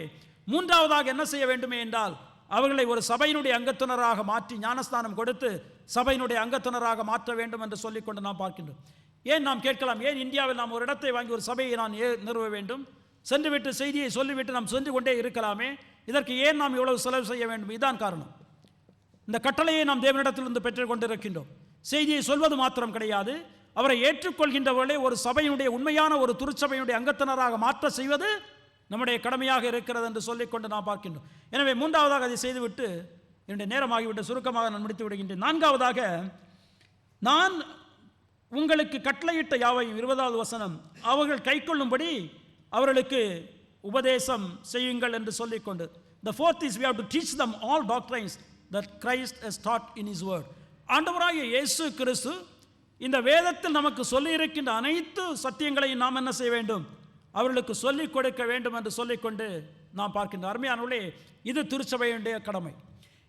மூன்றாவதாக என்ன செய்ய வேண்டுமே என்றால் அவர்களை ஒரு சபையினுடைய அங்கத்தினராக மாற்றி ஞானஸ்தானம் கொடுத்து சபையினுடைய அங்கத்தினராக மாற்ற வேண்டும் என்று சொல்லிக்கொண்டு நாம் பார்க்கின்றோம். ஏன் நாம் கேட்கலாம், ஏன் இந்தியாவில் நாம் ஒரு இடத்தை வாங்கி ஒரு சபையை நான் நிறுவ வேண்டும், சென்றுவிட்டு செய்தியை சொல்லிவிட்டு நாம் சென்று கொண்டே இருக்கலாமே, இதற்கு ஏன் நாம் இவ்வளவு செலவு செய்ய வேண்டும்? இதுதான் காரணம். இந்த கட்டளையை நாம் தேவனிடத்திலிருந்து பெற்றுக் கொண்டிருக்கின்றோம். செய்தியை சொல்வது மாத்திரம் கிடையாது, அவரை ஏற்றுக்கொள்கின்றவர்களே ஒரு சபையினுடைய உண்மையான ஒரு திருச்சபையினுடைய அங்கத்தினராக மாற்ற செய்வது நம்முடைய கடமையாக இருக்கிறது என்று சொல்லிக்கொண்டு நாம் பார்க்கின்றோம். எனவே மூன்றாவதாக அதை செய்துவிட்டு என்னுடைய நேரமாகிவிட்டு சுருக்கமாக நான் முடித்து விடுகின்றேன். நான்காவதாக, நான் உங்களுக்கு கட்டளையிட்ட யாவையும் 20வது வசனம், அவர்கள் கைக்கொள்ளும்படி அவர்களுக்கு உபதேசம் செய்யுங்கள் என்று சொல்லிக்கொண்டு, the fourth is we have to teach them all doctrines that Christ has taught in his word. ஆண்டவராகிய இயேசு கிறிஸ்து இந்த வேதத்தில் நமக்கு சொல்லியிருக்கின்ற அனைத்து சத்தியங்களையும் நாம் என்ன செய்ய வேண்டும், அவர்களுக்கு சொல்லிக் கொடுக்க வேண்டும் என்று சொல்லிக்கொண்டு நாம் பார்க்கின்ற அருமையானவர்களே, இது திருச்சபையுடைய கடமை.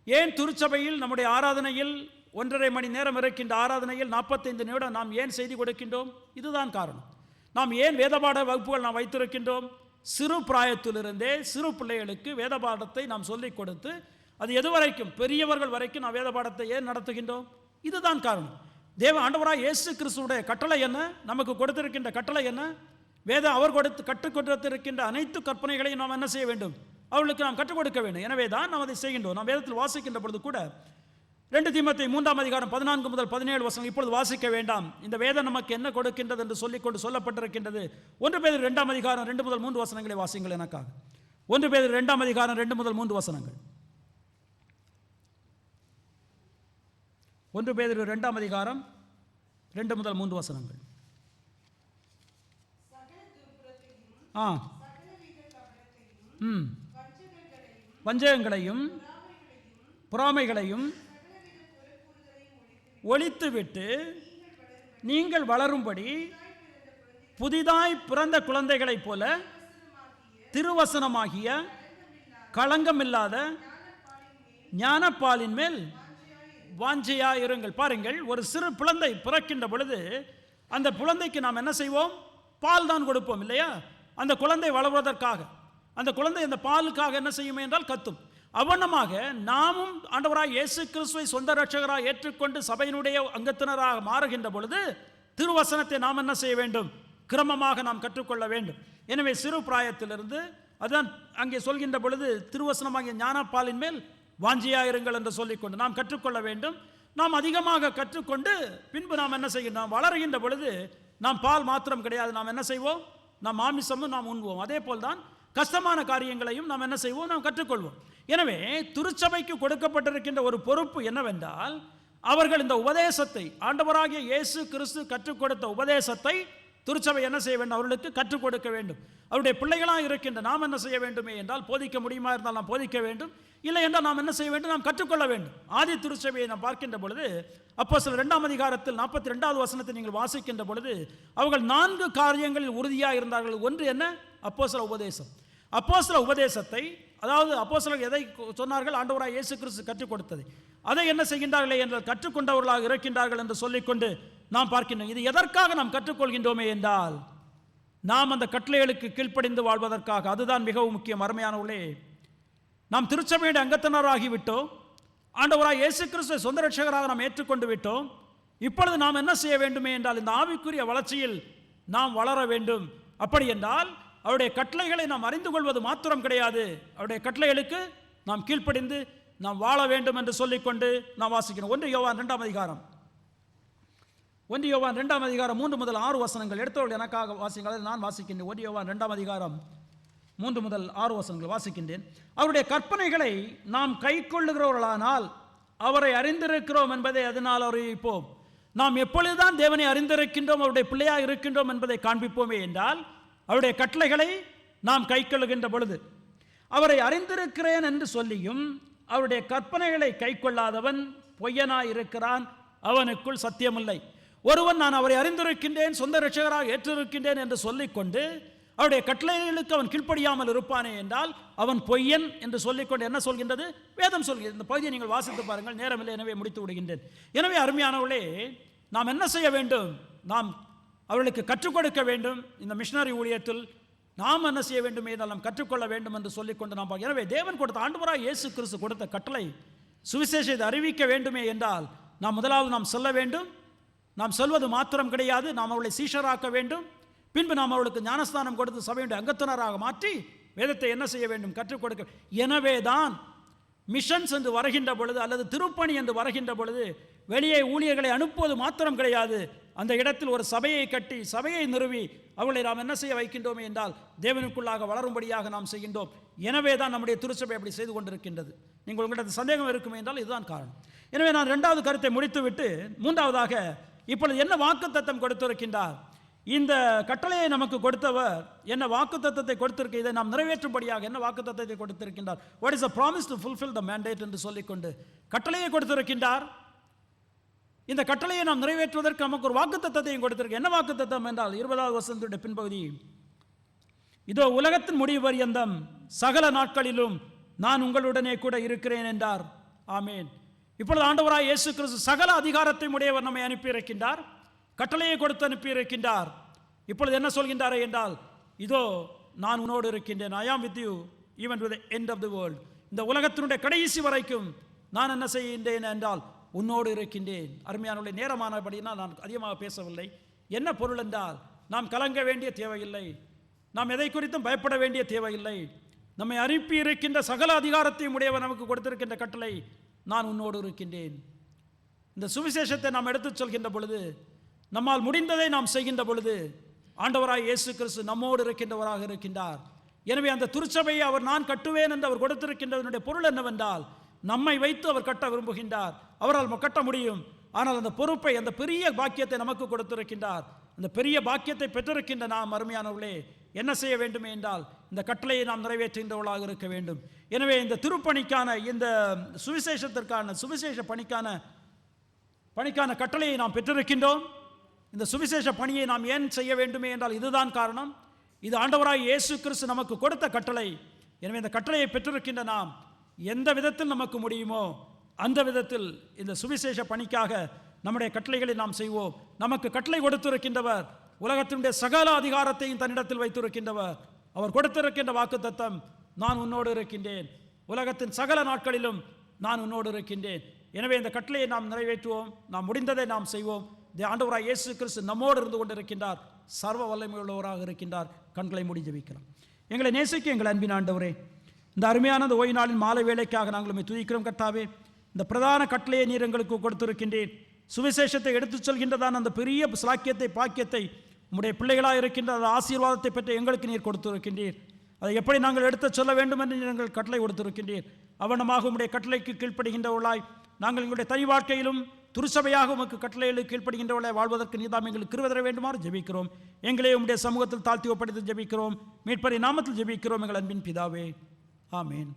ஏன் திருச்சபையில் நம்முடைய ஆராதனையில் 1.5 மணி நேரம் இருக்கின்ற ஆராதனையில் 45 நிமிடம் நாம் ஏன் செய்தி கொடுக்கின்றோம்? இதுதான் காரணம். நாம் ஏன் வேதபாட வகுப்புகள் நாம் வைத்திருக்கின்றோம்? சிறு பிராயத்திலிருந்தே சிறு பிள்ளைகளுக்கு வேத பாடத்தை நாம் சொல்லிக் கொடுத்து அது எதுவரைக்கும் பெரியவர்கள் வரைக்கும் நாம் வேத பாடத்தை ஏன் நடத்துகின்றோம்? இதுதான் காரணம். ஆண்டவராய் இயேசு கிறிஸ்துவுடைய கட்டளை என்ன, நமக்கு கொடுத்திருக்கின்ற கட்டளை என்ன? அவர் கற்றுக் கொடுத்திருக்கின்ற அனைத்து கற்பனைகளையும் நாம் என்ன செய்ய வேண்டும், அவர்களுக்கு நாம் கற்றுக் கொடுக்க வேண்டும். எனவே தான் நாம் அதை செய்கின்றோம். நாம் வேதத்தில் வாசிக்கின்ற பொழுது கூட 2 தீமோத்தேயு 3ஆம் அதிகாரம் 14 முதல் 17 வசனம் இப்பொழுது வாசிக்க வேண்டாம், இந்த வேதம் நமக்கு என்ன கொடுக்கின்றது என்று சொல்லிக்கொண்டு சொல்லப்பட்டிருக்கின்றது. 1 பேதுரு 2ஆம் அதிகாரம் 2 முதல் 3 வசனங்களை வாசிங்கள் எனக்காக. 1 பேதுரு 2ஆம் அதிகாரம் 2 முதல் 3 வசனங்கள். 1 பேதுரு 2ஆம் அதிகாரம் 2 முதல் 3 வசனங்கள். வஞ்சகங்களையும் பொறாமைகளையும் ஒழித்துவிட்டு நீங்கள் வளரும்படி புதிதாய் பிறந்த குழந்தைகளைப் போல திருவசனமாகிய களங்கமில்லாத ஞானப்பாலின் மேல் வாஞ்சையாயிருங்கள். பாருங்கள், ஒரு சிறு குழந்தை பிறக்கின்ற பொழுது அந்த குழந்தைக்கு நாம் என்ன செய்வோம்? பால் தான் கொடுப்போம் இல்லையா? அந்த குழந்தை வளர்வதற்காக அந்த குழந்தை அந்த பாலுக்காக என்ன செய்யும் என்றால் கத்தும். அவனமாக நாமும் ஆண்டவராய் இயேசு கிறிஸ்துவை சொந்த ரட்சகராக ஏற்றுக்கொண்டு சபையினுடைய அங்கத்தினராக மாறுகின்ற பொழுது திருவசனத்தை நாம் என்ன செய்ய வேண்டும்? கிரமமாக நாம் கற்றுக்கொள்ள வேண்டும். எனவே சிறு பிராயத்திலிருந்து அதுதான் அங்கே சொல்கின்ற பொழுது திருவசனமாகிய ஞானப்பாலின் மேல் வாஞ்சியாயிருங்கள் என்று சொல்லிக்கொண்டு நாம் கற்றுக்கொள்ள வேண்டும். நாம் அதிகமாக கற்றுக்கொண்டு பின்பு நாம் என்ன செய்யணும், நாம் வளர்கின்ற பொழுது நாம் பால் மாத்திரம் கிடையாது, நாம் என்ன செய்வோம், நாம் மாமிசமும் நாம் உண்போம். அதே போல்தான் கஷ்டமான காரியங்களையும் நாம் என்ன செய்வோம், நாம் கற்றுக்கொள்வோம். எனவே திருச்சபைக்கு கொடுக்கப்பட்டிருக்கின்ற ஒரு பொறுப்பு என்னவென்றால், அவர்கள் இந்த உபதேசத்தை, ஆண்டவராகிய இயேசு கிறிஸ்து கற்றுக் கொடுத்த உபதேசத்தை திருச்சபை என்ன செய்ய வேண்டும், அவர்களுக்கு கற்றுக் கொடுக்க வேண்டும். அவருடைய பிள்ளைகளாக இருக்கின்ற நாம் என்ன செய்ய வேண்டுமே என்றால், போதிக்க முடியுமா இருந்தால் நாம் போதிக்க வேண்டும், இல்லை என்றால் நாம் என்ன செய்ய வேண்டும், நாம் கற்றுக்கொள்ள வேண்டும். ஆதி திருச்சபையை நாம் பார்க்கின்ற பொழுது அப்போஸ்தலர் 2ஆம் அதிகாரத்தில் 42வது வசனத்தை நீங்கள் வாசிக்கின்ற பொழுது அவர்கள் 4 காரியங்களில் உறுதியாக இருந்தார்கள். ஒன்று என்ன, அப்போஸ்தல உபதேசம். அப்போஸ்தல உபதேசத்தை, அதாவது அப்போஸ்தலர் எதை சொன்னார்கள், ஆண்டவராய் இயேசு கிறிஸ்து கற்றுக் கொடுத்ததை, அதை என்ன செய்கின்றார்களே என்றால் கற்றுக்கொண்டவர்களாக இருக்கின்றார்கள் என்று சொல்லிக்கொண்டு நாம் பார்க்கின்றோம். இது எதற்காக நாம் கற்றுக்கொள்கின்றோமே என்றால், நாம் அந்த கட்டளைகளுக்கு கீழ்ப்படிந்து வாழ்வதற்காக. அதுதான் மிகவும் முக்கியம். அருமையானவர்களே, நாம் திருச்சபையுடைய அங்கத்தினராகிவிட்டோம். ஆண்டவராய் இயேசு கிறிஸ்துவை சொந்த ரட்சகராக நாம் ஏற்றுக்கொண்டு விட்டோம். இப்பொழுது நாம் என்ன செய்ய வேண்டுமே என்றால், இந்த ஆவிக்குரிய வளர்ச்சியில் நாம் வளர வேண்டும். அப்படி என்றால் அவருடைய கட்டளைகளை நாம் அறிந்து கொள்வது மாத்திரம் கிடையாது, அவருடைய கட்டளைகளுக்கு நாம் கீழ்ப்படிந்து நாம் வாழ வேண்டும் என்று சொல்லிக்கொண்டு நாம் வாசிக்கிறோம். 1 யோவான் 2ஆம் அதிகாரம் 3 முதல் 6 வசனங்கள் எடுத்தவர்கள் எனக்காக வாசிங்கள். நான் வாசிக்கின்றேன். 1 யோவான் 2ஆம் அதிகாரம் 3 முதல் 6 வசனங்கள் வாசிக்கின்றேன். அவருடைய கற்பனைகளை நாம் கை கொள்ளுகிறவர்களானால் அவரை அறிந்திருக்கிறோம் என்பதை அதனால் அறிவிப்போம். நாம் எப்பொழுதுதான் தேவனை அறிந்திருக்கின்றோம், அவருடைய பிள்ளையாக இருக்கின்றோம் என்பதை காண்பிப்போமே என்றால், அவருடைய கட்டளைகளை நாம் கை கொள்ளுகின்ற பொழுது. அவரை அறிந்திருக்கிறேன் என்று சொல்லியும் அவருடைய கற்பனைகளை கை கொள்ளாதவன் பொய்யனாய் இருக்கிறான், அவனுக்குள் சத்தியமில்லை. ஒருவன் நான் அவரை அறிந்திருக்கின்றேன், சொந்த ரட்சகராக ஏற்றிருக்கின்றேன் என்று சொல்லிக்கொண்டு அவருடைய கட்டளைகளுக்கு அவன் கீழ்ப்படியாமல் இருப்பானே என்றால் அவன் பொய்யன் என்று சொல்லிக்கொண்டு என்ன சொல்கின்றது, வேதம் சொல்கிறது. இந்த பகுதியை நீங்கள் வாசித்து பாருங்கள், நேரமில்லை, எனவே முடித்து விடுகின்றேன். எனவே அருமையானவர்களே, நாம் என்ன செய்ய வேண்டும், நாம் அவர்களுக்கு கற்றுக் கொடுக்க வேண்டும். இந்த மிஷனரி ஊழியத்தில் நாம் என்ன செய்ய வேண்டும் என்றால் நாம் கற்றுக்கொள்ள வேண்டும் என்று சொல்லிக்கொண்டு நாம் பார்க்கிறோம். எனவே தேவன் கொடுத்த, ஆண்டவராய் இயேசு கிறிஸ்து கொடுத்த கட்டளை சுவிசேஷத்தை அறிவிக்க வேண்டுமே என்றால் நாம் முதலாவது நாம் சொல்ல வேண்டும். நாம் சொல்வது மாத்திரம் கிடையாது, நாம் அவர்களை சீஷராக்க வேண்டும். பின்பு நாம் அவர்களுக்கு ஞானஸ்தானம் கொடுத்து சபையுடைய அங்கத்தினராக மாற்றி வேதத்தை என்ன செய்ய வேண்டும், கற்றுக் கொடுக்க. எனவே தான் மிஷன்ஸ் என்று வருகின்ற பொழுது, அல்லது திருப்பணி என்று வருகின்ற பொழுது வெளியே ஊழியர்களை அனுப்புவது மாத்திரம் கிடையாது, அந்த இடத்தில் ஒரு சபையை கட்டி சபையை நிறுவி அவர்களை நாம் என்ன செய்ய வைக்கின்றோமே என்றால் தேவனுக்குள்ளாக வளரும்படியாக நாம் செய்கின்றோம். எனவே தான் நம்முடைய திருச்சபை அப்படி செய்து கொண்டிருக்கின்றது. நீங்கள் உங்களிடத்தில் சந்தேகம் இருக்குமே என்றால் இதுதான் காரணம். எனவே நான் 2வது கருத்தை முடித்துவிட்டு 3வதாக இப்பொழுது என்ன வாக்குத்தத்தம் கொடுத்திருக்கின்றார், இந்த கட்டளையை நமக்கு கொடுத்தவர் என்ன வாக்குத்தத்தத்தை கொடுத்திருக்க, இதை நாம் நிறைவேற்றும்படியாக என்ன வாக்குத்தத்தத்தை கொடுத்திருக்கின்றார். What is a promise to fulfill the mandate என்று சொல்லிக்கொண்டு கட்டளையை கொடுத்திருக்கின்றார். இந்த கட்டளையை நாம் நிறைவேற்றுவதற்கு நமக்கு ஒரு வாக்குத்தத்தத்தையும் கொடுத்திருக்க. என்ன வாக்குத்தத்தம் என்றால் 20வது வசனத்துடைய பின்பகுதி, இதோ உலகத்தின் முடிவு பரியந்தம் சகல நாட்களிலும் நான் உங்களுடனே கூட இருக்கிறேன் என்றார். ஆமேன். இப்பொழுது ஆண்டவராய் இயேசு கிறிஸ்து சகல அதிகாரத்தை உடையவர் நம்மை அனுப்பியிருக்கின்றார், கட்டளையை கொடுத்து அனுப்பியிருக்கின்றார். இப்பொழுது என்ன சொல்கின்றாரே என்றால், இதோ நான் உன்னோடு இருக்கின்றேன், I am with you even to the end of the world. இந்த உலகத்தினுடைய கடைசி வரைக்கும் நான் என்ன செய்கின்றேன் என்றால் உன்னோடு இருக்கின்றேன். அருமையானவர்களே, நேரமானபடினால் நான் அதிகமாக பேசவில்லை. என்ன பொருள் என்றால், நாம் கலங்க வேண்டிய தேவையில்லை, நாம் எதை குறித்தும் பயப்பட வேண்டிய தேவையில்லை. நம்மை அனுப்பி இருக்கின்ற சகல அதிகாரத்தையும் உடையவர் நமக்கு கொடுத்திருக்கின்ற கட்டளை, நான் உன்னோடு இருக்கின்றேன். இந்த சுவிசேஷத்தை நாம் எடுத்துச் சொல்கின்ற பொழுது, நம்மால் முடிந்ததை நாம் செய்கின்ற பொழுது ஆண்டவராய் இயேசு கிறிஸ்து நம்மோடு இருக்கின்றவராக இருக்கின்றார். எனவே அந்த திருச்சபையை அவர் நான் கட்டுவேன் என்று அவர் கொடுத்திருக்கின்றதனுடைய பொருள் என்னவென்றால், நம்மை வைத்து அவர் கட்ட விரும்புகின்றார். அவரால் கட்ட முடியும். ஆனால் அந்த பொறுப்பை, அந்த பெரிய பாக்கியத்தை நமக்கு கொடுத்திருக்கின்றார். அந்த பெரிய பாக்கியத்தை பெற்றிருக்கின்ற நாம் அருமையானவர்களே என்ன செய்ய வேண்டுமே என்றால் இந்த கட்டளையை நாம் நிறைவேற்றுகின்றவர்களாக இருக்க வேண்டும். எனவே இந்த திருப்பணிக்கான, இந்த சுவிசேஷத்திற்கான, சுவிசேஷ பணிக்கான கட்டளையை நாம் பெற்றிருக்கின்றோம். இந்த சுவிசேஷ பணியை நாம் ஏன் செய்ய வேண்டுமே என்றால் இதுதான் காரணம். இது ஆண்டவராய் இயேசு கிறிஸ்து நமக்கு கொடுத்த கட்டளை. எனவே இந்த கட்டளையை பெற்றிருக்கின்ற நாம் எந்த விதத்தில் நமக்கு முடியுமோ அந்த விதத்தில் இந்த சுவிசேஷ பணிக்காக நம்முடைய கட்டளைகளை நாம் செய்வோம். நமக்கு கட்டளை கொடுத்திருக்கின்றவர், உலகத்தினுடைய சகல அதிகாரத்தையும் தன்னிடத்தில் வைத்திருக்கின்றவர். அவர் கொடுத்திருக்கின்ற வாக்குத்தத்தம், நான் உன்னோடு இருக்கின்றேன், உலகத்தின் சகல நாட்களிலும் நான் உன்னோடு இருக்கின்றேன். எனவே இந்த கட்டளையை நாம் நிறைவேற்றுவோம். நாம் முடிந்ததை நாம் செய்வோம். ஆண்டவராய் இயேசு கிறிஸ்து நம்மோடு இருந்து கொண்டிருக்கின்றார். சர்வ வல்லமை உள்ளவராக இருக்கின்றார். கண்களை மூடி ஜெபிக்கலாம். எங்களை நேசிக்க எங்கள் அன்பின் ஆண்டவரே, இந்த அருமையான இந்த ஓய்வு நாளின் மாலை வேலைக்காக நாங்கள் உம்மை துதிக்கிறோம் கர்த்தாவே. இந்த பிரதான கட்டளையை நீர் எங்களுக்கு கொடுத்திருக்கின்றீர். சுவிசேஷத்தை எடுத்துச் சொல்கின்றதான அந்த பெரிய சாக்கியத்தை பாக்கியத்தை உம்முடைய பிள்ளைகளாக இருக்கின்ற அந்த ஆசீர்வாதத்தை பற்றி எங்களுக்கு நீர் கொடுத்திருக்கின்றீர். அதை எப்படி நாங்கள் எடுத்துச் சொல்ல வேண்டும் என்று நீர் எங்கள் கட்டளை கொடுத்திருக்கின்றீர். அவனமாக உம்முடைய கட்டளைக்கு கீழ்ப்படுகின்றவர்களாய் நாங்கள் எங்களுடைய தனி வாழ்க்கையிலும் துருசபையாக உமக்கு கட்டளைகளுக்கு கீழ்ப்படுகின்றவர்களாய் வாழ்வதற்கு நீதாம் எங்களுக்கு கிருபை தர வேண்டுமாறு ஜெபிக்கிறோம். எங்களே உம்முடைய சமூகத்தில் தாழ்த்தி ஒப்படைத்து ஜெபிக்கிறோம். மீட்பரின் நாமத்தில் ஜெபிக்கிறோம் எங்கள் அன்பின் பிதாவே. ஆமேன்.